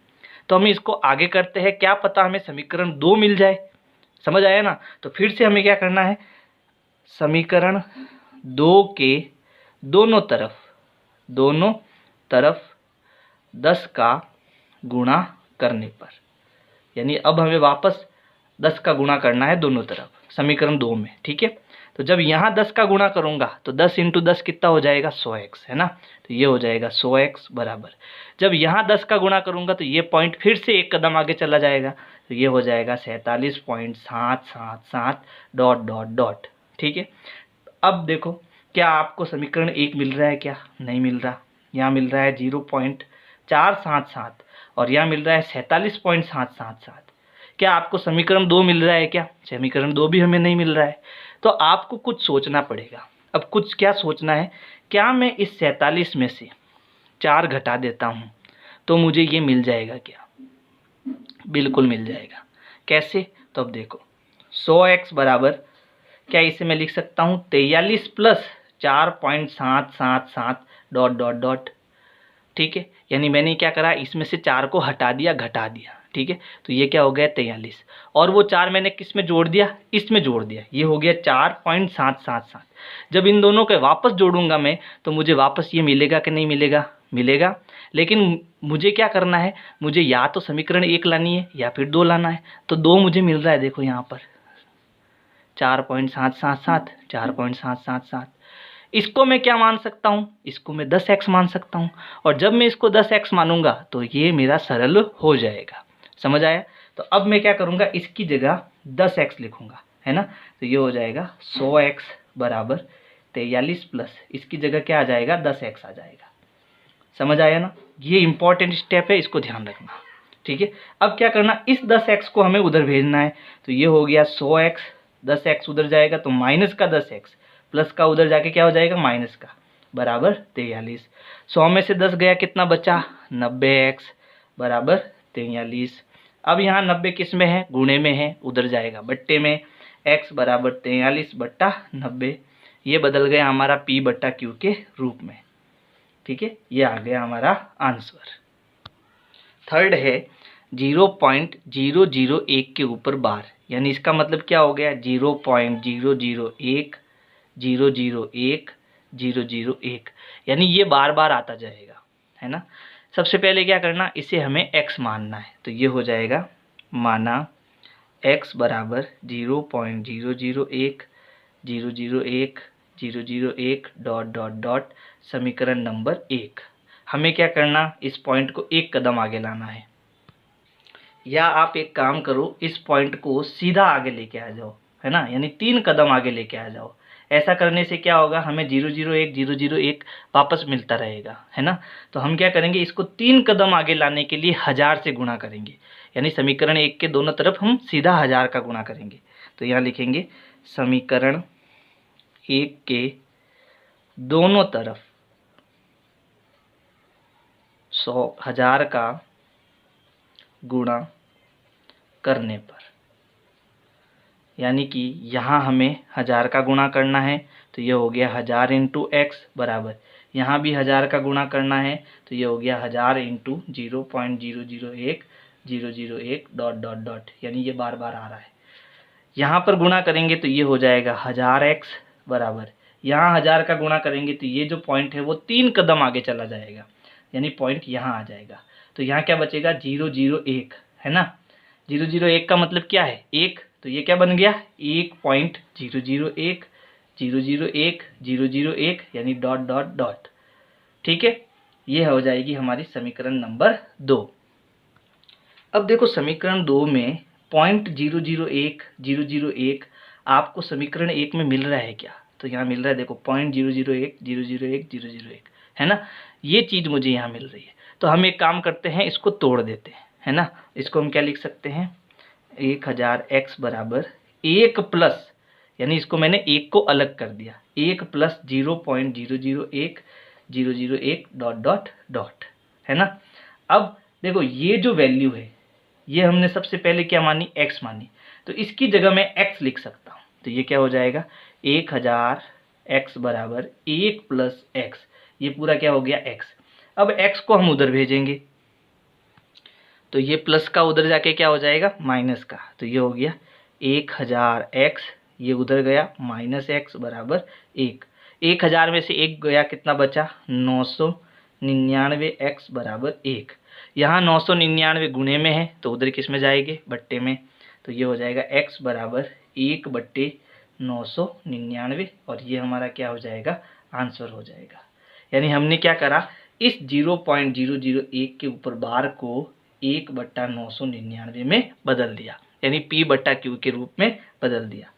तो हम इसको आगे करते हैं, क्या पता हमें समीकरण 2 मिल जाए। समझ आया ना। तो फिर से हमें क्या करना है, समीकरण 2 के दोनों तरफ 10 का गुणा करने पर, यानी अब हमें वापस 10 का गुणा करना है दोनों तरफ समीकरण 2 में। ठीक है, तो जब यहाँ 10 का गुणा करूँगा तो 10 × 10 कितना हो जाएगा, 100x, है ना। तो ये हो जाएगा 100x बराबर, जब यहाँ 10 का गुणा करूँगा तो ये पॉइंट फिर से एक कदम आगे चला जाएगा। तो ये हो जाएगा 47.777 डॉट डॉट डॉट। ठीक है, अब देखो क्या आपको समीकरण 1 मिल रहा है, क्या नहीं मिल रहा। यहाँ मिल रहा है 0.477 और यहाँ मिल रहा है 47.777। क्या आपको समीकरण 2 मिल रहा है, क्या समीकरण 2 भी हमें नहीं मिल रहा है। तो आपको कुछ सोचना पड़ेगा। अब कुछ क्या सोचना है, क्या मैं इस 47 में से 4 घटा देता हूँ तो मुझे ये मिल जाएगा क्या, बिल्कुल मिल जाएगा। कैसे, तो अब देखो 100x बराबर क्या, इसे मैं लिख सकता हूँ 43 प्लस 4.777 डॉट डॉट डॉट। ठीक है, यानी मैंने क्या करा, इसमें से 4 को हटा दिया, घटा दिया। ठीक है, तो ये क्या हो गया 43, और वो 4 मैंने किस में जोड़ दिया, इसमें जोड़ दिया, ये हो गया 4.777। जब इन दोनों के वापस जोड़ूंगा मैं तो मुझे वापस ये मिलेगा कि नहीं मिलेगा, मिलेगा। लेकिन मुझे क्या करना है, मुझे या तो समीकरण 1 लानी है या फिर 2 लाना है। तो 2 मुझे मिल रहा है, देखो यहाँ पर 4.777। इसको मैं क्या मान सकता हूँ, इसको मैं 10x मान सकता हूँ, और जब मैं इसको 10x मानूंगा तो ये मेरा सरल हो जाएगा। समझ आया। तो अब मैं क्या करूँगा, इसकी जगह 10x लिखूँगा, है ना। तो ये हो जाएगा 100x बराबर 43 प्लस इसकी जगह क्या आ जाएगा, 10x आ जाएगा। समझ आया ना। ये इंपॉर्टेंट स्टेप है, इसको ध्यान रखना। ठीक है, अब क्या करना, इस 10x को हमें उधर भेजना है। तो ये हो गया 100x, 10x उधर जाएगा तो माइनस का 10x, प्लस का उधर जाके क्या हो जाएगा, माइनस का। बराबर 43। 100 में से 10 गया, कितना बचा? 90x बराबर 43। अब यहाँ 90 किस में है? गुणे में है, उधर जाएगा बट्टे में। x बराबर 43 बट्टा 90, ये बदल गया हमारा p बट्टा q के रूप में। ठीक है, ये आ गया हमारा आंसर। थर्ड है 0.001 के ऊपर बार, यानी इसका मतलब क्या हो गया? 0.001 001 001, यानी ये बार बार आता जाएगा, है ना। सबसे पहले क्या करना, इसे हमें x मानना है, तो ये हो जाएगा माना x बराबर 0.001 001 001 डॉट डॉट डॉट समीकरण नंबर 1। हमें क्या करना, इस पॉइंट को एक कदम आगे लाना है, या आप एक काम करो, इस पॉइंट को सीधा आगे लेके आ जाओ, है ना, यानी 3 कदम आगे लेके आ जाओ। ऐसा करने से क्या होगा, हमें 001 001 वापस मिलता रहेगा, है ना। तो हम क्या करेंगे, इसको 3 कदम आगे लाने के लिए 1000 से गुणा करेंगे, यानी समीकरण 1 के दोनों तरफ हम सीधा 1000 का गुणा करेंगे। तो यहाँ लिखेंगे समीकरण 1 के दोनों तरफ 1000 का गुणा करने पर, यानी कि यहाँ हमें 1000 का गुणा करना है, तो ये हो गया 1000 इंटू एक्स बराबर, यहाँ भी 1000 का गुणा करना है, तो ये हो गया 1000 इंटू 0.001 001 डॉट डॉट डॉट, यानी ये बार बार आ रहा है। यहाँ पर गुणा करेंगे तो ये हो जाएगा 1000x बराबर, यहाँ 1000 का गुणा करेंगे तो ये जो पॉइंट है वो 3 कदम आगे चला जाएगा, यानी पॉइंट यहाँ आ जाएगा। तो यहाँ क्या बचेगा, 001, है ना। 001 का मतलब क्या है, 1, तो ये क्या बन गया 1.001 001 001, यानी डॉट डॉट डॉट। ठीक है, ये हो जाएगी हमारी समीकरण नंबर 2। अब देखो समीकरण 2 में 0.001 001 आपको समीकरण 1 में मिल रहा है क्या, तो यहाँ मिल रहा है, देखो 0.001 001 001, है ना, ये चीज़ मुझे यहाँ मिल रही है। तो हम एक काम करते हैं, इसको तोड़ देते हैं, है ना। इसको हम क्या लिख सकते हैं, 1000x बराबर 1 प्लस, यानी इसको मैंने 1 को अलग कर दिया, 1 प्लस 0.001 001 डॉट डॉट डॉट, है ना। अब देखो ये जो वैल्यू है ये हमने सबसे पहले क्या मानी, x मानी, तो इसकी जगह मैं x लिख सकता हूँ। तो ये क्या हो जाएगा, 1000x बराबर 1 प्लस x, ये पूरा क्या हो गया x। अब x को हम उधर भेजेंगे, तो ये प्लस का उधर जाके क्या हो जाएगा, माइनस का, तो ये हो गया 1000x, ये उधर गया माइनस x बराबर 1। 1000 में से 1 गया, कितना बचा, 999x बराबर 1। यहाँ 999 गुणे में है, तो उधर किस में जाएंगे, बट्टे में, तो ये हो जाएगा x बराबर 1 बट्टे 999, और ये हमारा क्या हो जाएगा, आंसर हो जाएगा। यानी हमने क्या करा, इस 0.001 के ऊपर बार को 1 बट्टा 999 में बदल दिया, यानी p बट्टा q के रूप में बदल दिया।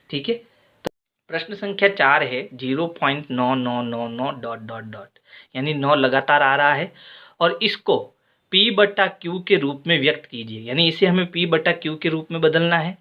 ठीक है, तो प्रश्न संख्या 4 है 0.9999 डॉट डॉट डॉट, यानी 9 लगातार आ रहा है, और इसको p बट्टा q के रूप में व्यक्त कीजिए, यानी इसे हमें p बट्टा q के रूप में बदलना है।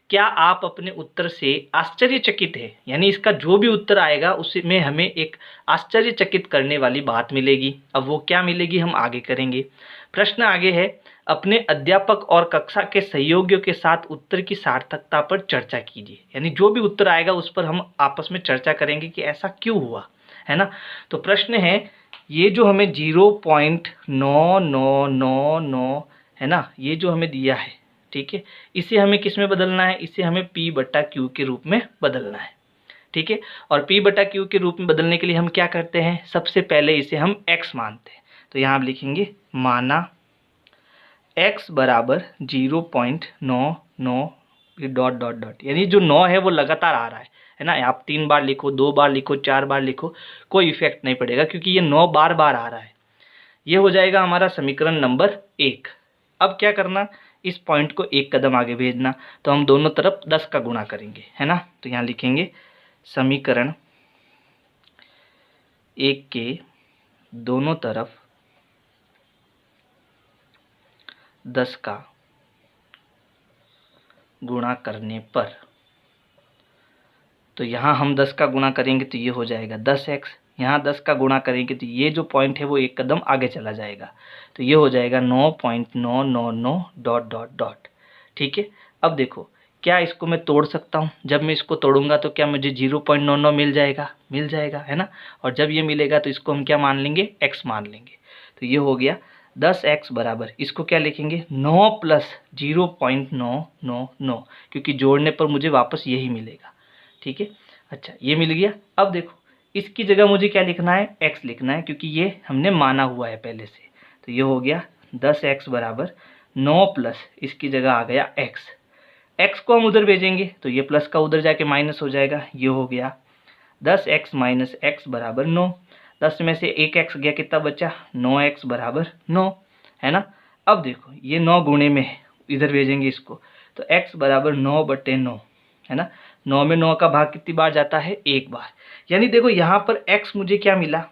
क्या आप अपने उत्तर से आश्चर्यचकित है, यानी इसका जो भी उत्तर आएगा उसमें हमें एक आश्चर्यचकित करने वाली बात मिलेगी। अब वो क्या मिलेगी हम आगे करेंगे। प्रश्न आगे है, अपने अध्यापक और कक्षा के सहयोगियों के साथ उत्तर की सार्थकता पर चर्चा कीजिए, यानी जो भी उत्तर आएगा उस पर हम आपस में चर्चा करेंगे कि ऐसा क्यों हुआ, है ना। तो प्रश्न है, ये जो हमें 0.9999 है ना, ये जो हमें दिया है, ठीक है, इसे हमें किस में बदलना है, इसे हमें p बट्टा q के रूप में बदलना है। ठीक है, और p बट्टा q के रूप में बदलने के लिए हम क्या करते हैं, सबसे पहले इसे हम x मानते हैं, तो यहाँ आप लिखेंगे माना x बराबर 0.99 डॉट डॉट डॉट, यानी जो 9 है वो लगातार आ रहा है ना। आप 3 बार लिखो, 2 बार लिखो, 4 बार लिखो, कोई इफेक्ट नहीं पड़ेगा, क्योंकि ये 9 बार बार आ रहा है। ये हो जाएगा हमारा समीकरण नंबर 1। अब क्या करना, इस पॉइंट को एक कदम आगे भेजना, तो हम दोनों तरफ 10 का गुणा करेंगे, है ना। तो यहाँ लिखेंगे समीकरण 1 के दोनों तरफ 10 का गुणा करने पर, तो यहाँ हम 10 का गुणा करेंगे तो ये हो जाएगा 10x, यहाँ 10 का गुणा करेंगे तो ये जो पॉइंट है वो एक कदम आगे चला जाएगा, तो ये हो जाएगा 9.999 डॉट डॉट डॉट। ठीक है, अब देखो क्या इसको मैं तोड़ सकता हूँ? जब मैं इसको तोड़ूंगा तो क्या मुझे 0.99 मिल जाएगा? मिल जाएगा, है ना। और जब ये मिलेगा तो इसको हम क्या मान लेंगे? x मान लेंगे। तो ये हो गया 10x बराबर, इसको क्या लिखेंगे? 9 प्लस 0.999, क्योंकि जोड़ने पर मुझे वापस यही मिलेगा। ठीक है, अच्छा ये मिल गया। अब देखो इसकी जगह मुझे क्या लिखना है? x लिखना है, क्योंकि ये हमने माना हुआ है पहले से। तो ये हो गया 10x बराबर 9 प्लस इसकी जगह आ गया x। x को हम उधर भेजेंगे तो ये प्लस का उधर जाके माइनस हो जाएगा। ये हो गया 10x माइनस x बराबर 9। 10 में से एक x गया, कितना बचा? 9x बराबर 9, है ना। अब देखो ये 9 गुणे में है, इधर भेजेंगे इसको, तो x बराबर 9/9, है ना। 9 में 9 का भाग कितनी बार जाता है? एक बार। यानी देखो यहाँ पर x मुझे क्या मिला?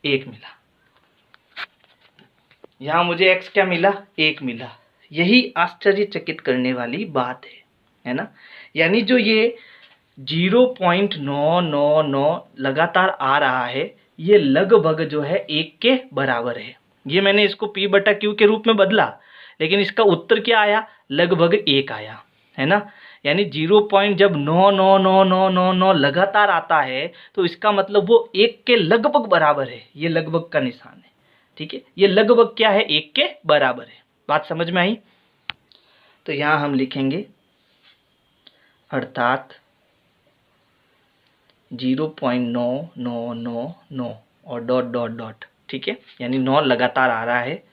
1 मिला। यहाँ मुझे x क्या मिला? 1 मिला। यही आश्चर्यचकित करने वाली बात है ना। यानी जो ये 0.999 लगातार आ रहा है, ये लगभग जो है 1 के बराबर है। ये मैंने इसको p/q के रूप में बदला, लेकिन इसका उत्तर क्या आया? लगभग 1 आया, है ना। यानी 0.99999 लगातार आता है तो इसका मतलब वो 1 के लगभग बराबर है। ये लगभग का निशान है। ठीक है, ये लगभग क्या है? 1 के बराबर है। बात समझ में आई? तो यहाँ हम लिखेंगे अर्थात 0.9999 और डॉट डॉट डॉट। ठीक है, यानी 9 लगातार आ रहा है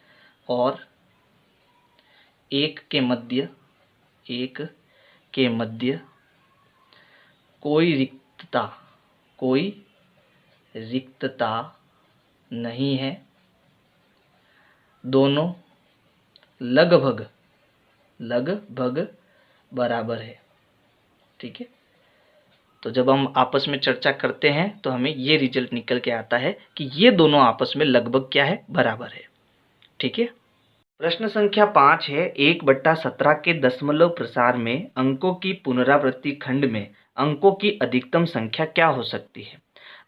और 1 के मध्य कोई रिक्तता नहीं है। दोनों लगभग बराबर है। ठीक है, तो जब हम आपस में चर्चा करते हैं तो हमें ये रिजल्ट निकल के आता है कि ये दोनों आपस में लगभग क्या है? बराबर है। ठीक है, प्रश्न संख्या 5 है, 1/17 के दशमलव प्रसार में अंकों की पुनरावृत्ति खंड में अंकों की अधिकतम संख्या क्या हो सकती है?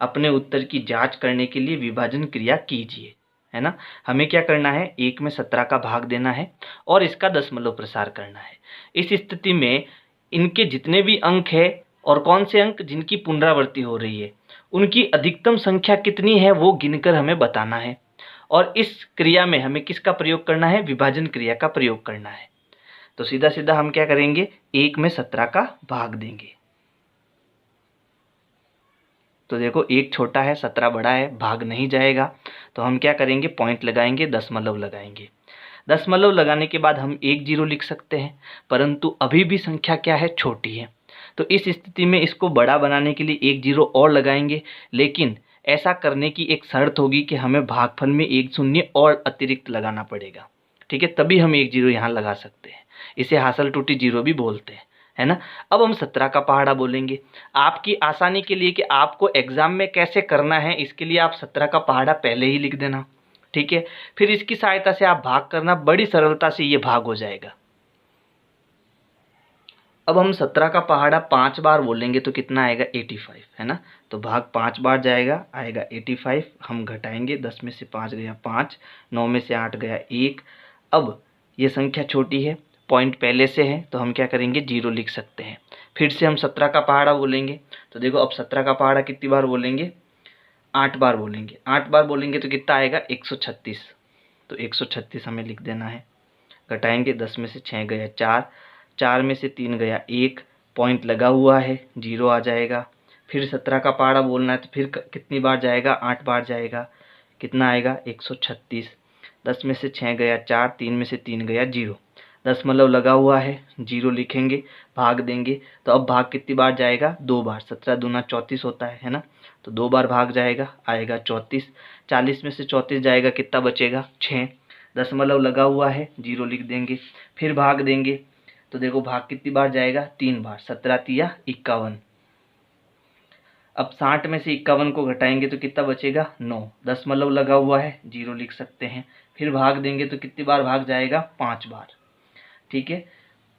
अपने उत्तर की जांच करने के लिए विभाजन क्रिया कीजिए, है ना। हमें क्या करना है? 1 में 17 का भाग देना है और इसका दशमलव प्रसार करना है। इस स्थिति में इनके जितने भी अंक है और कौन से अंक जिनकी पुनरावृत्ति हो रही है, उनकी अधिकतम संख्या कितनी है वो गिनकर हमें बताना है। और इस क्रिया में हमें किसका प्रयोग करना है? विभाजन क्रिया का प्रयोग करना है। तो सीधा सीधा हम क्या करेंगे? 1 में 17 का भाग देंगे। तो देखो 1 छोटा है, 17 बड़ा है, भाग नहीं जाएगा। तो हम क्या करेंगे? पॉइंट लगाएंगे, दशमलव लगाएंगे। दशमलव लगाने के बाद हम 1 0 लिख सकते हैं, परंतु अभी भी संख्या क्या है? छोटी है। तो इस स्थिति में इसको बड़ा बनाने के लिए 1 0 और लगाएंगे, लेकिन ऐसा करने की एक शर्त होगी कि हमें भागफल में 1 0 और अतिरिक्त लगाना पड़ेगा। ठीक है, तभी हम 1 0 यहाँ लगा सकते हैं। इसे हासिल टूटी 0 भी बोलते हैं, है ना। अब हम 17 का पहाड़ा बोलेंगे। आपकी आसानी के लिए कि आपको एग्जाम में कैसे करना है, इसके लिए आप 17 का पहाड़ा पहले ही लिख देना। ठीक है, फिर इसकी सहायता से आप भाग करना, बड़ी सरलता से ये भाग हो जाएगा। अब हम 17 का पहाड़ा 5 बार बोलेंगे तो कितना आएगा? 85, है ना। तो भाग 5 बार जाएगा, आएगा 85। हम घटाएंगे, 10 में से 5 गया 5, 9 में से 8 गया 1। अब ये संख्या छोटी है, पॉइंट पहले से है, तो हम क्या करेंगे? 0 लिख सकते हैं। फिर से हम 17 का पहाड़ा बोलेंगे। तो देखो अब 17 का पहाड़ा कितनी बार बोलेंगे? 8 बार बोलेंगे। 8 बार बोलेंगे तो कितना आएगा? 136। तो 136 हमें लिख देना है। घटाएंगे, 10 में से 6 गया 4, 4 में से 3 गया 1, पॉइंट लगा हुआ है, 0 आ जाएगा। फिर 17 का पहाड़ा बोलना है तो फिर कितनी बार जाएगा? 8 बार जाएगा। कितना आएगा? 136। 10 में से 6 गया 4, 3 में से 3 गया 0, दशमलव लगा हुआ है, 0 लिखेंगे, भाग देंगे। तो अब भाग कितनी बार जाएगा? 2 बार। 17 दूना 34 होता है ना। तो 2 बार भाग जाएगा, आएगा 34। 40 में से 34 जाएगा, कितना बचेगा? 6। दशमलव लगा हुआ है, 0 लिख देंगे, फिर भाग देंगे। तो देखो भाग कितनी बार जाएगा? 3 बार। 17 तिया 51। अब 60 में से 51 को घटाएंगे तो कितना बचेगा? 9। दशमलव लगा हुआ है, 0 लिख सकते हैं, फिर भाग देंगे तो कितनी बार भाग जाएगा? 5 बार। ठीक है,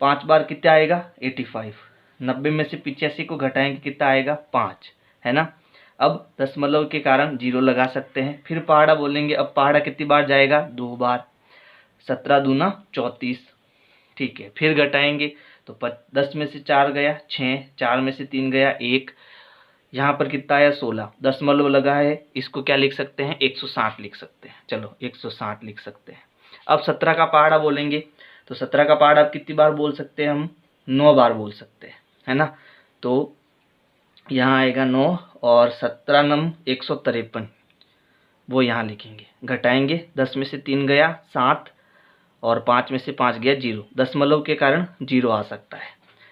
5 बार कितना आएगा? 85। 90 में से 85 को घटाएंगे, कितना आएगा? 5, है ना। अब दशमलव के कारण 0 लगा सकते हैं। फिर पहाड़ा बोलेंगे। अब पहाड़ा कितनी बार जाएगा? 2 बार। 17 दूना 34, ठीक है। फिर घटाएंगे तो 10 में से 4 गया 6, 4 में से 3 गया 1, यहाँ पर कितना आया? 16। दशमलव लगा है, इसको क्या लिख सकते हैं? 160 लिख सकते हैं। चलो 160 लिख सकते हैं। अब 17 का पहाड़ा बोलेंगे तो 17 का पहाड़ा अब कितनी बार बोल सकते हैं हम? 9 बार बोल सकते हैं, है ना। तो यहाँ आएगा 9 और 17 नम 153, वो यहाँ लिखेंगे। घटाएंगे, 10 में से 3 गया 7 और 5 में से 5 गया 0, दशमलव के कारण 0 आ सकता है।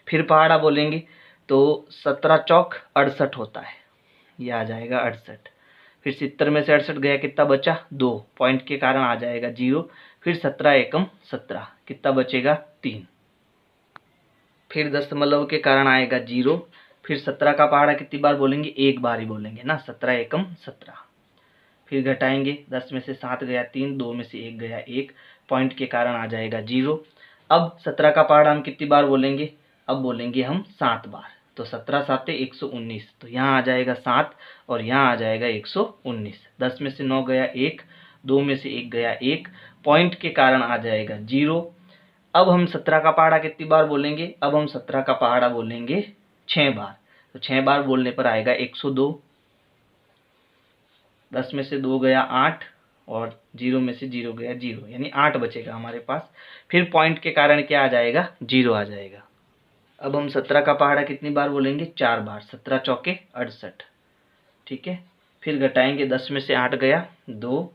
फिर पहाड़ा बोलेंगे तो 17 चौक 68 होता है, ये आ जाएगा 68। फिर 70 में से 68 गया, कितना बचा? 2, पॉइंट के कारण आ जाएगा 0। फिर 17 एकम 17, कितना बचेगा? 3। फिर दशमलव के कारण आएगा 0। फिर 17 का पहाड़ा कितनी बार बोलेंगे? 1 बार ही बोलेंगे ना, 17 एकम 17। फिर घटाएंगे, 10 में से 7 गया 3, 2 में से 1 गया 1, पॉइंट के कारण आ जाएगा 0। अब 17 का पहाड़ा हम कितनी बार बोलेंगे? अब बोलेंगे हम 7 बार। तो 17 7 119, तो यहाँ आ जाएगा 7 और यहाँ आ जाएगा 119। 10 में से 9 गया 1, 2 में से 1 गया 1, पॉइंट के कारण आ जाएगा 0। अब हम 17 का पहाड़ा कितनी बार बोलेंगे? अब हम 17 का पहाड़ा बोलेंगे 6 बार। तो 6 बार बोलने पर आएगा 102। 10 में से 2 गया 8 और 0 में से 0 गया 0, यानी 8 बचेगा हमारे पास। फिर पॉइंट के कारण क्या आ जाएगा? 0 आ जाएगा। अब हम 17 का पहाड़ा कितनी बार बोलेंगे? 4 बार। 17 चौके 68, ठीक है। फिर घटाएंगे, 10 में से 8 गया 2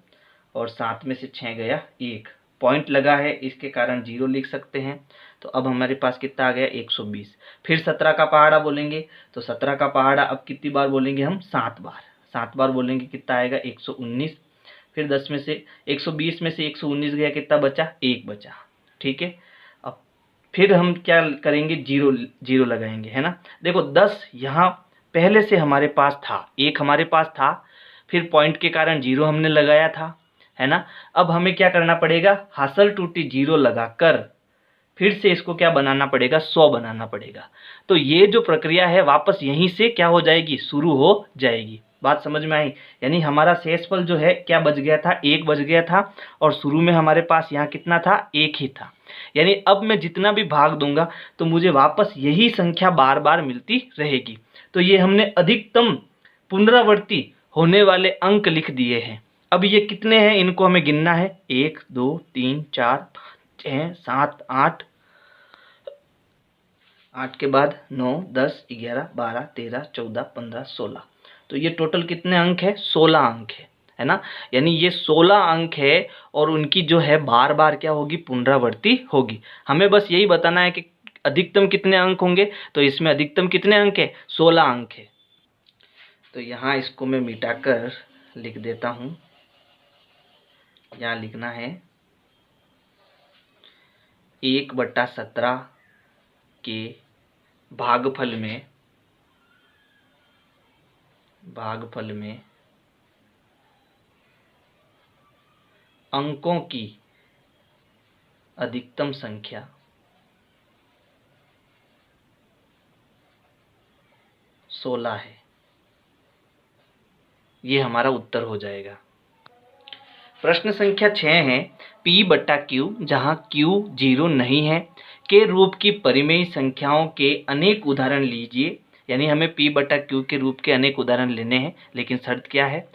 और 7 में से 6 गया 1, पॉइंट लगा है, इसके कारण 0 लिख सकते हैं। तो अब हमारे पास कितना आ गया? 120। फिर 17 का पहाड़ा बोलेंगे तो 17 का पहाड़ा अब कितनी बार बोलेंगे हम? 7 बार। 7 बार बोलेंगे, कितना आएगा? 119। फिर 10 में से 120 में से 119 गया, कितना बचा? 1 बचा, ठीक है। अब फिर हम क्या करेंगे? 0 लगाएंगे, है ना। देखो 10 यहाँ पहले से हमारे पास था, 1 हमारे पास था, फिर पॉइंट के कारण 0 हमने लगाया था, है ना। अब हमें क्या करना पड़ेगा? हासिल टूटी 0 लगाकर फिर से इसको क्या बनाना पड़ेगा? 100 बनाना पड़ेगा। तो ये जो प्रक्रिया है वापस यहीं से क्या हो जाएगी? शुरू हो जाएगी। बात समझ में आई? यानी हमारा शेषफल जो है क्या बच गया था? 1 बच गया था और शुरू में हमारे पास यहाँ कितना था? 1 ही था। यानी अब मैं जितना भी भाग दूंगा तो मुझे वापस यही संख्या बार बार मिलती रहेगी। तो ये हमने अधिकतम पुनरावर्ती होने वाले अंक लिख दिए हैं। अब ये कितने हैं? इनको हमें गिनना है। 1 2 3 4 5 6 7 8, 8 के बाद 9 10 11 12 13 14 15 16, तो ये टोटल कितने अंक है? 16 अंक है ना। यानी ये 16 अंक है और उनकी जो है बार बार क्या होगी? पुनरावृत्ति होगी। हमें बस यही बताना है कि अधिकतम कितने अंक होंगे, तो इसमें अधिकतम कितने अंक है? 16 अंक है। तो यहाँ इसको मैं मिटाकर लिख देता हूँ। यहाँ लिखना है 1/17 के भागफल में अंकों की अधिकतम संख्या 16 है। ये हमारा उत्तर हो जाएगा। प्रश्न संख्या 6 है, P/Q जहाँ Q 0 नहीं है के रूप की परिमेय संख्याओं के अनेक उदाहरण लीजिए। यानी हमें P/Q के रूप के अनेक उदाहरण लेने हैं, लेकिन शर्त क्या है?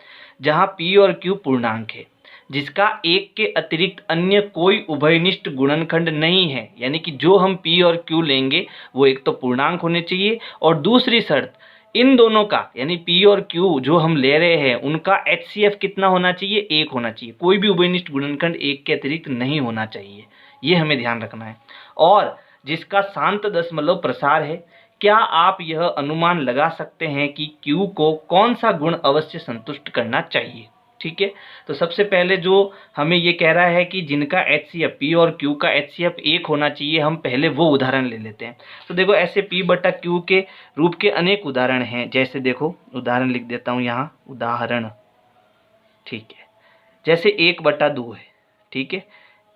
जहाँ P और Q पूर्णांक है, जिसका 1 के अतिरिक्त अन्य कोई उभयनिष्ठ गुणनखंड नहीं है। यानी कि जो हम P और Q लेंगे वो एक तो पूर्णांक होने चाहिए और दूसरी शर्त इन दोनों का यानी P और Q जो हम ले रहे हैं उनका HCF कितना होना चाहिए? 1 होना चाहिए। कोई भी उभयनिष्ठ गुणनखंड 1 के अतिरिक्त नहीं होना चाहिए, ये हमें ध्यान रखना है। और जिसका शांत दशमलव प्रसार है। क्या आप यह अनुमान लगा सकते हैं कि Q को कौन सा गुण अवश्य संतुष्ट करना चाहिए? ठीक है, तो सबसे पहले जो हमें ये कह रहा है कि जिनका HCF P और Q का HCF 1 होना चाहिए, हम पहले वो उदाहरण ले लेते हैं। तो देखो ऐसे P/Q के रूप के अनेक उदाहरण हैं। जैसे देखो उदाहरण लिख देता हूँ यहाँ, उदाहरण, ठीक है। जैसे 1/2 है, ठीक है।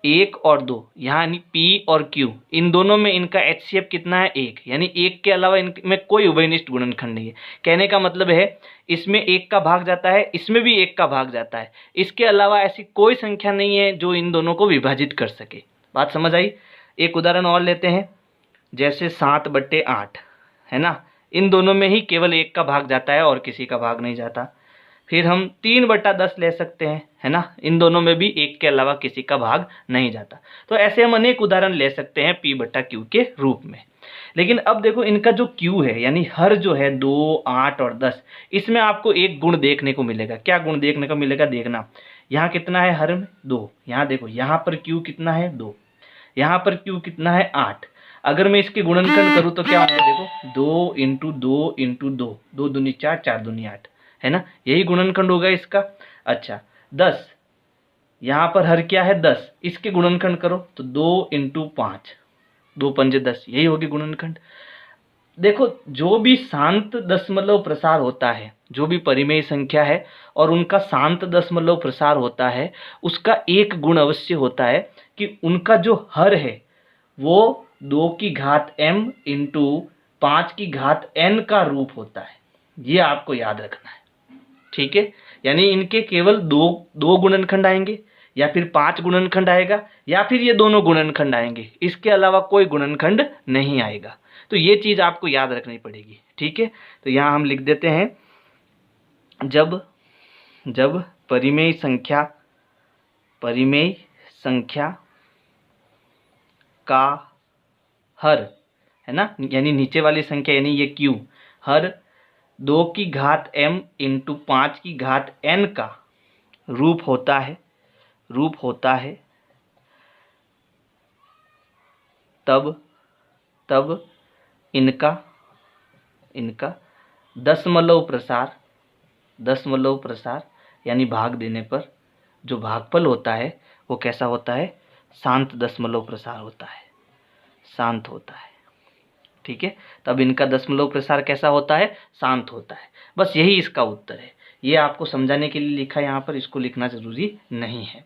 1 और 2, यहाँ यानी P और Q, इन दोनों में इनका HCF कितना है 1, यानी 1 के अलावा इनमें कोई उभयनिष्ठ गुणनखंड नहीं है। कहने का मतलब है इसमें 1 का भाग जाता है, इसमें भी 1 का भाग जाता है, इसके अलावा ऐसी कोई संख्या नहीं है जो इन दोनों को विभाजित कर सके। बात समझ आई? एक उदाहरण और लेते हैं, जैसे 7/8 है ना, इन दोनों में ही केवल 1 का भाग जाता है और किसी का भाग नहीं जाता। फिर हम 3/10 ले सकते हैं, है ना, इन दोनों में भी 1 के अलावा किसी का भाग नहीं जाता। तो ऐसे हम अनेक उदाहरण ले सकते हैं P/Q के रूप में। लेकिन अब देखो इनका जो Q है, यानी हर जो है 2, 8 और 10, इसमें आपको एक गुण देखने को मिलेगा। क्या गुण देखने को मिलेगा? देखना, यहाँ कितना है हर में 2, यहाँ देखो यहाँ पर Q कितना है 2, यहाँ पर Q कितना है 8। अगर मैं इसके गुणनखंड करूँ तो क्या होगा? देखो 2 × 2 × 2, 2 दूनी 4, 4 दूनी 8, है ना, यही गुणनखंड होगा इसका। अच्छा 10, यहाँ पर हर क्या है 10, इसके गुणनखंड करो तो 2 × 5, 2 पंजे 10, यही होगी गुणनखंड। देखो जो भी शांत दशमलव प्रसार होता है, जो भी परिमेय संख्या है और उनका शांत दशमलव प्रसार होता है, उसका एक गुण अवश्य होता है कि उनका जो हर है वो 2 की घात m × 5 की घात n का रूप होता है। ये आपको याद रखना है, ठीक है। यानी इनके केवल दो गुणनखंड आएंगे, या फिर 5 गुणनखंड आएगा, या फिर ये दोनों गुणनखंड आएंगे, इसके अलावा कोई गुणनखंड नहीं आएगा। तो ये चीज आपको याद रखनी पड़ेगी, ठीक है। तो यहाँ हम लिख देते हैं, जब परिमेय संख्या का हर, है ना, यानी नीचे वाली संख्या यानी ये Q, हर 2 की घात m × 5 की घात n का रूप होता है, तब इनका दशमलव प्रसार यानी भाग देने पर जो भागफल होता है वो कैसा होता है? शांत दशमलव प्रसार होता है, शांत होता है, ठीक है। तब इनका दशमलव प्रसार कैसा होता है? शांत होता है। बस यही इसका उत्तर है। ये आपको समझाने के लिए लिखा है यहाँ पर, इसको लिखना जरूरी नहीं है।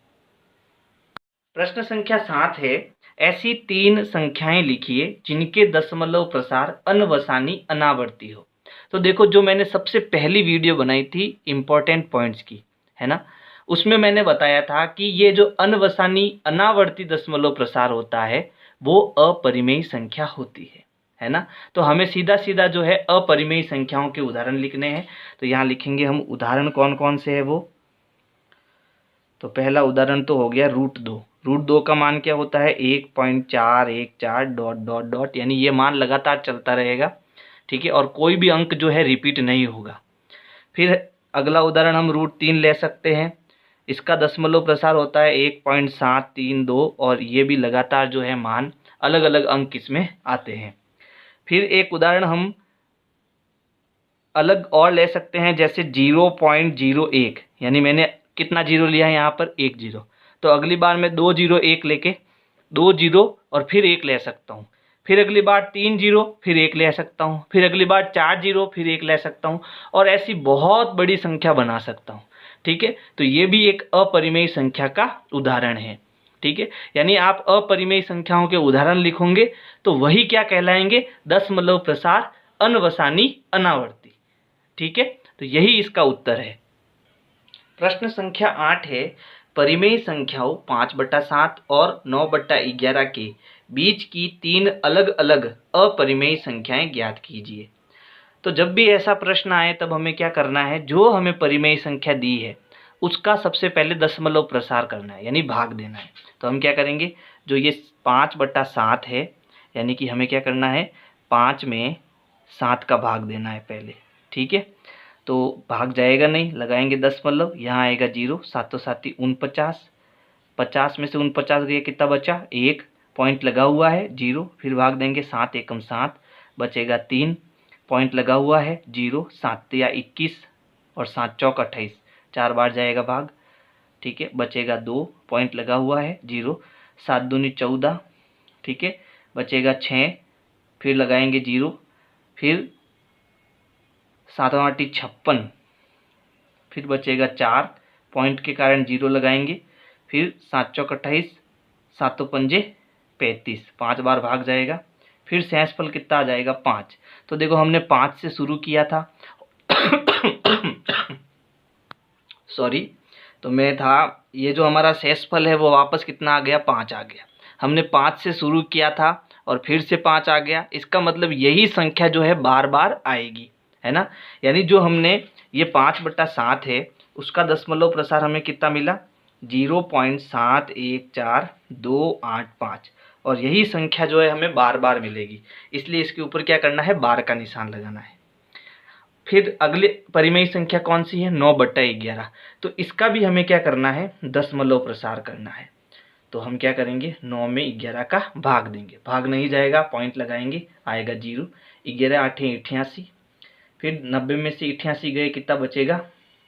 प्रश्न संख्या 7 है, ऐसी 3 संख्याएं लिखिए जिनके दशमलव प्रसार अनवसानी अनावर्ती हो। तो देखो जो मैंने सबसे पहली वीडियो बनाई थी इंपॉर्टेंट पॉइंट्स की, है ना, उसमें मैंने बताया था कि ये जो अनवसानी अनावर्ती दशमलव प्रसार होता है वो अपरिमेय संख्या होती है ना। तो हमें सीधा सीधा जो है अपरिमेय संख्याओं के उदाहरण लिखने हैं। तो यहाँ लिखेंगे हम उदाहरण कौन कौन से है वो। तो पहला उदाहरण तो हो गया √2। √2 का मान क्या होता है? 1.414 ... यानी ये मान लगातार चलता रहेगा, ठीक है, और कोई भी अंक जो है रिपीट नहीं होगा। फिर अगला उदाहरण हम √3 ले सकते हैं। इसका दशमलव प्रसार होता है 1.732 और ये भी लगातार जो है मान अलग अलग अंक इसमें आते हैं। फिर एक उदाहरण हम अलग और ले सकते हैं, जैसे 0.01, यानी मैंने कितना जीरो लिया है यहाँ पर? 1 0। तो अगली बार मैं 2 0 1 लेके 2 0 और फिर 1 ले सकता हूँ। फिर अगली बार 3 0 फिर 1 ले सकता हूँ। फिर अगली बार 4 0 फिर 1 ले सकता हूँ, और ऐसी बहुत बड़ी संख्या बना सकता हूँ, ठीक है। तो ये भी एक अपरिमेय संख्या का उदाहरण है, ठीक है। यानी आप अपरिमेय संख्याओं के उदाहरण लिखोगे तो वही क्या कहलाएंगे? दशमलव प्रसार अनवसानी अनावर्ती, ठीक है। तो यही इसका उत्तर है। प्रश्न संख्या 8 है, परिमेय संख्याओं 5/7 और 9/11 के बीच की 3 अलग अलग अपरिमेय संख्याएं ज्ञात कीजिए। तो जब भी ऐसा प्रश्न आए तब हमें क्या करना है? जो हमें परिमेय संख्या दी है उसका सबसे पहले दशमलव प्रसार करना है, यानी भाग देना है। तो हम क्या करेंगे? जो ये 5/7 है, यानी कि हमें क्या करना है? 5 में 7 का भाग देना है पहले, ठीक है। तो भाग जाएगा नहीं, लगाएंगे दशमलव, यहाँ आएगा 0, 7 7 49, 50 में से 49 गए, कितना बचा? 1, पॉइंट लगा हुआ है 0, फिर भाग देंगे 7 एकम 7, बचेगा 3, पॉइंट लगा हुआ है 0, 7 या 21 और 7 चौक 28, 4 बार जाएगा भाग, ठीक है, बचेगा 2, पॉइंट लगा हुआ है 0, 7 दूनी 14, ठीक है, बचेगा 6, फिर लगाएंगे 0, फिर 7 8 56, फिर बचेगा 4, पॉइंट के कारण 0 लगाएंगे, फिर 7 चौक 28, सातों पंजे 35, 5 बार भाग जाएगा, फिर शेषफल कितना आ जाएगा 5। तो देखो हमने 5 से शुरू किया था सॉरी, तो मैं था ये जो हमारा शेषफल है वो वापस कितना आ गया 5 आ गया। हमने 5 से शुरू किया था और फिर से 5 आ गया, इसका मतलब यही संख्या जो है बार बार आएगी, है ना। यानी जो हमने ये 5/7 है उसका दशमलव प्रसार हमें कितना मिला 0.714,285, और यही संख्या जो है हमें बार बार मिलेगी, इसलिए इसके ऊपर क्या करना है बार का निशान लगाना है। फिर अगले परिमेय संख्या कौन सी है 9/11, तो इसका भी हमें क्या करना है दशमलव प्रसार करना है। तो हम क्या करेंगे 9 में 11 का भाग देंगे, भाग नहीं जाएगा पॉइंट लगाएंगे, आएगा 0, 11 8 88, फिर 90 में से 88 गए कितना बचेगा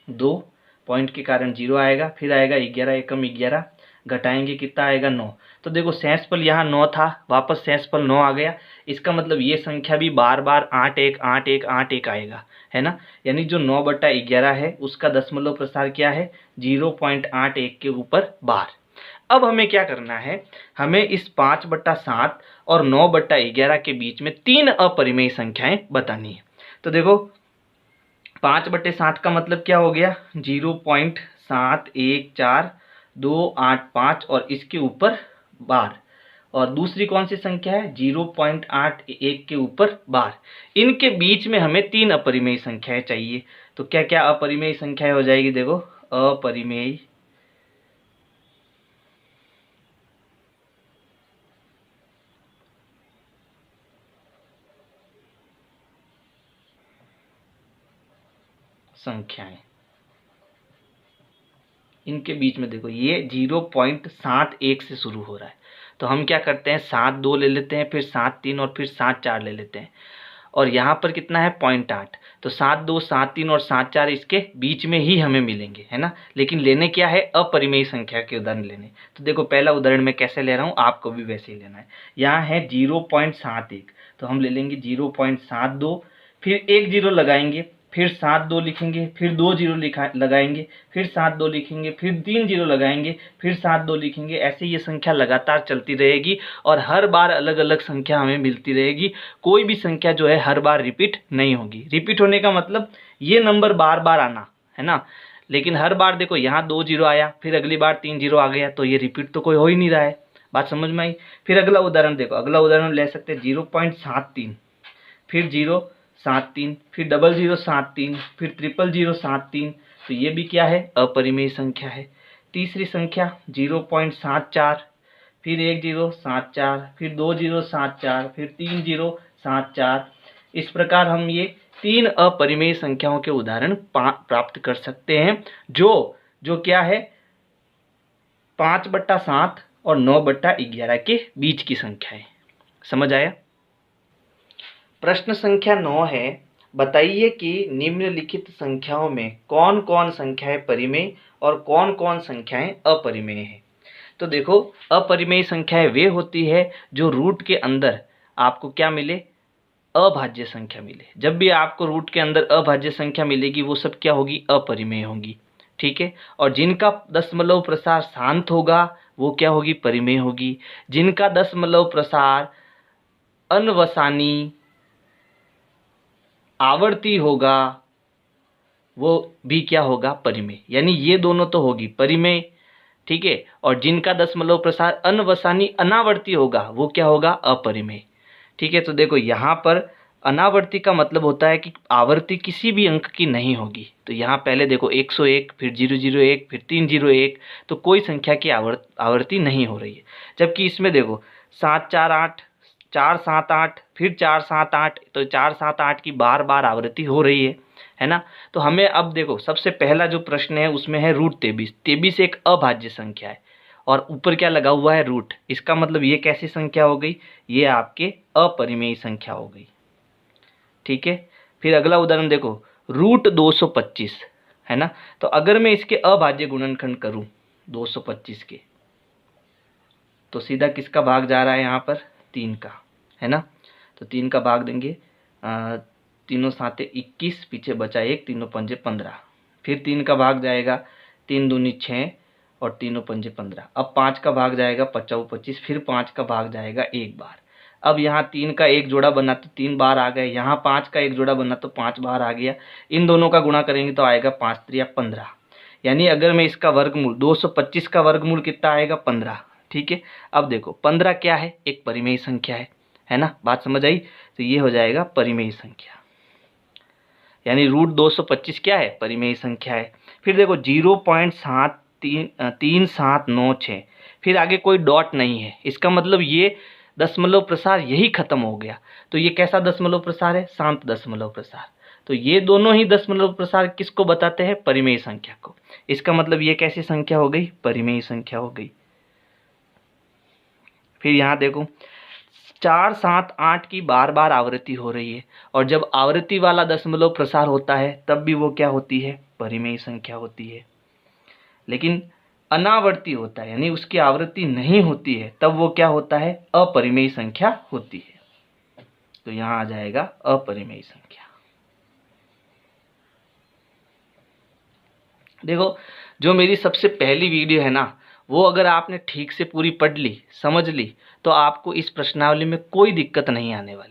2, पॉइंट के कारण 0 आएगा, फिर आएगा 11 एकम 11, घटाएंगे कितना आएगा 9। तो देखो शेषफल यहाँ 9 था, वापस शेषफल 9 आ गया, इसका मतलब ये संख्या भी बार बार 8 1 8 1 8 1 आएगा, है ना। यानी जो 9/11 है उसका दशमलव प्रसार क्या है 0.81 के ऊपर बार। अब हमें क्या करना है, हमें इस 5/7 और 9/11 के बीच में 3 अपरिमेय संख्याएं बतानी है। तो देखो 5/7 का मतलब क्या हो गया 0.714285 और इसके ऊपर बार, और दूसरी कौन सी संख्या है 0.81 के ऊपर बार। इनके बीच में हमें 3 अपरिमेय संख्याएं चाहिए। तो क्या क्या अपरिमेय संख्याएं हो जाएगी, देखो अपरिमेय संख्याएं, इनके बीच में देखो ये 0.71 से शुरू हो रहा है, तो हम क्या करते हैं 7 2 ले लेते हैं, फिर 7 3 और फिर 7 4 ले लेते हैं, और यहाँ पर कितना है 0.8, तो 7 2 7 3 और 7 4 इसके बीच में ही हमें मिलेंगे, है ना। लेकिन लेने क्या है अपरिमेय संख्या के उदाहरण लेने। तो देखो पहला उदाहरण मैं कैसे ले रहा हूँ, आपको भी वैसे ही लेना है। यहाँ है 0.71, तो हम ले लेंगे 0.72, फिर 1 0 लगाएंगे, फिर 7 2 लिखेंगे, फिर 2 0 लगाएंगे, फिर 7 2 लिखेंगे, फिर 3 0 लगाएंगे, फिर 7 2 लिखेंगे। ऐसे ये संख्या लगातार चलती रहेगी और हर बार अलग अलग संख्या हमें मिलती रहेगी। कोई भी संख्या जो है हर बार रिपीट नहीं होगी। रिपीट होने का मतलब ये नंबर बार बार आना, है ना। लेकिन हर बार देखो यहाँ 2 0 आया, फिर अगली बार 3 0 आ गया, तो ये रिपीट तो कोई हो ही नहीं रहा है। बात समझ में आई। फिर अगला उदाहरण देखो, अगला उदाहरण ले सकते हैं 0.73, फिर 0.73, फिर 0073, फिर 0073, तो ये भी क्या है अपरिमेय संख्या है। तीसरी संख्या 0.74, फिर 1074, फिर 2074, फिर 3074। इस प्रकार हम ये 3 अपरिमेय संख्याओं के उदाहरण प्राप्त कर सकते हैं, जो क्या है 5/7 और 9/11 के बीच की संख्या है। समझ आया। प्रश्न संख्या 9 है, बताइए कि निम्नलिखित संख्याओं में कौन कौन संख्याएं परिमेय और कौन कौन संख्याएं अपरिमेय हैं। तो देखो अपरिमेय संख्याएं वे होती है जो रूट के अंदर आपको क्या मिले अभाज्य संख्या मिले। जब भी आपको रूट के अंदर अभाज्य संख्या मिलेगी वो सब क्या होगी अपरिमेय होगी, ठीक है। और जिनका दशमलव प्रसार शांत होगा वो क्या होगी परिमेय होगी। जिनका दशमलव प्रसार अनवसानी आवर्ती होगा वो भी क्या होगा परिमेय। यानी ये दोनों तो होगी परिमेय, ठीक है। और जिनका दशमलव प्रसार अनवसानी अनावर्ती होगा वो क्या होगा अपरिमेय, ठीक है। तो देखो यहाँ पर अनावर्ती का मतलब होता है कि आवर्ती किसी भी अंक की नहीं होगी। तो यहाँ पहले देखो 101, फिर 001, फिर 301, तो कोई संख्या की आवर्ती नहीं हो रही है। जबकि इसमें देखो 7 4 8, 4 7 8, फिर 4 7 8, तो 4 7 8 की बार बार आवृत्ति हो रही है ना। तो हमें अब देखो सबसे पहला जो प्रश्न है उसमें है √23। 23 एक अभाज्य संख्या है और ऊपर क्या लगा हुआ है रूट, इसका मतलब ये कैसी संख्या हो गई, ये आपके अपरिमेय संख्या हो गई, ठीक है। फिर अगला उदाहरण देखो √225, है ना। तो अगर मैं इसके अभाज्य गुणनखंड करूं 225 के, तो सीधा किसका भाग जा रहा है यहाँ पर 3 का, है ना। तो 3 का भाग देंगे, तीनों साते 21, पीछे बचा 1, तीनों पंजे 15, फिर 3 का भाग जाएगा 3 दूनी 6 और तीनों पंजे 15। अब 5 का भाग जाएगा 5 25, फिर 5 का भाग जाएगा एक बार। अब यहाँ 3 का एक जोड़ा बना तो 3 बार आ गए, यहाँ 5 का एक जोड़ा बना तो 5 बार आ गया। इन दोनों का गुणा करेंगे तो आएगा 5 3 15। यानी अगर मैं इसका वर्गमूल 225 का वर्गमूल कितना आएगा 15। ठीक है, अब देखो 15 क्या है, एक परिमेय संख्या है ना, बात समझ आई। तो ये हो जाएगा परिमेय संख्या, यानी √225 क्या है, परिमेय संख्या है। फिर देखो 0.3796, फिर आगे कोई डॉट नहीं है, इसका मतलब ये दशमलव प्रसार यही खत्म हो गया। तो ये कैसा दशमलव प्रसार है, शांत दशमलव प्रसार। तो ये दोनों ही दशमलव प्रसार किसको बताते हैं, परिमेय संख्या को। इसका मतलब ये कैसी संख्या हो गई, परिमेय संख्या हो गई। फिर यहाँ देखो 4 7 8 की बार बार आवृत्ति हो रही है, और जब आवृत्ति वाला दशमलव प्रसार होता है तब भी वो क्या होती है, परिमेय संख्या होती है। लेकिन अनावर्ती होता है, यानी उसकी आवृत्ति नहीं होती है, तब वो क्या होता है, अपरिमेय संख्या होती है। तो यहाँ आ जाएगा अपरिमेय संख्या। देखो जो मेरी सबसे पहली वीडियो है ना, वो अगर आपने ठीक से पूरी पढ़ ली, समझ ली, तो आपको इस प्रश्नावली में कोई दिक्कत नहीं आने वाली।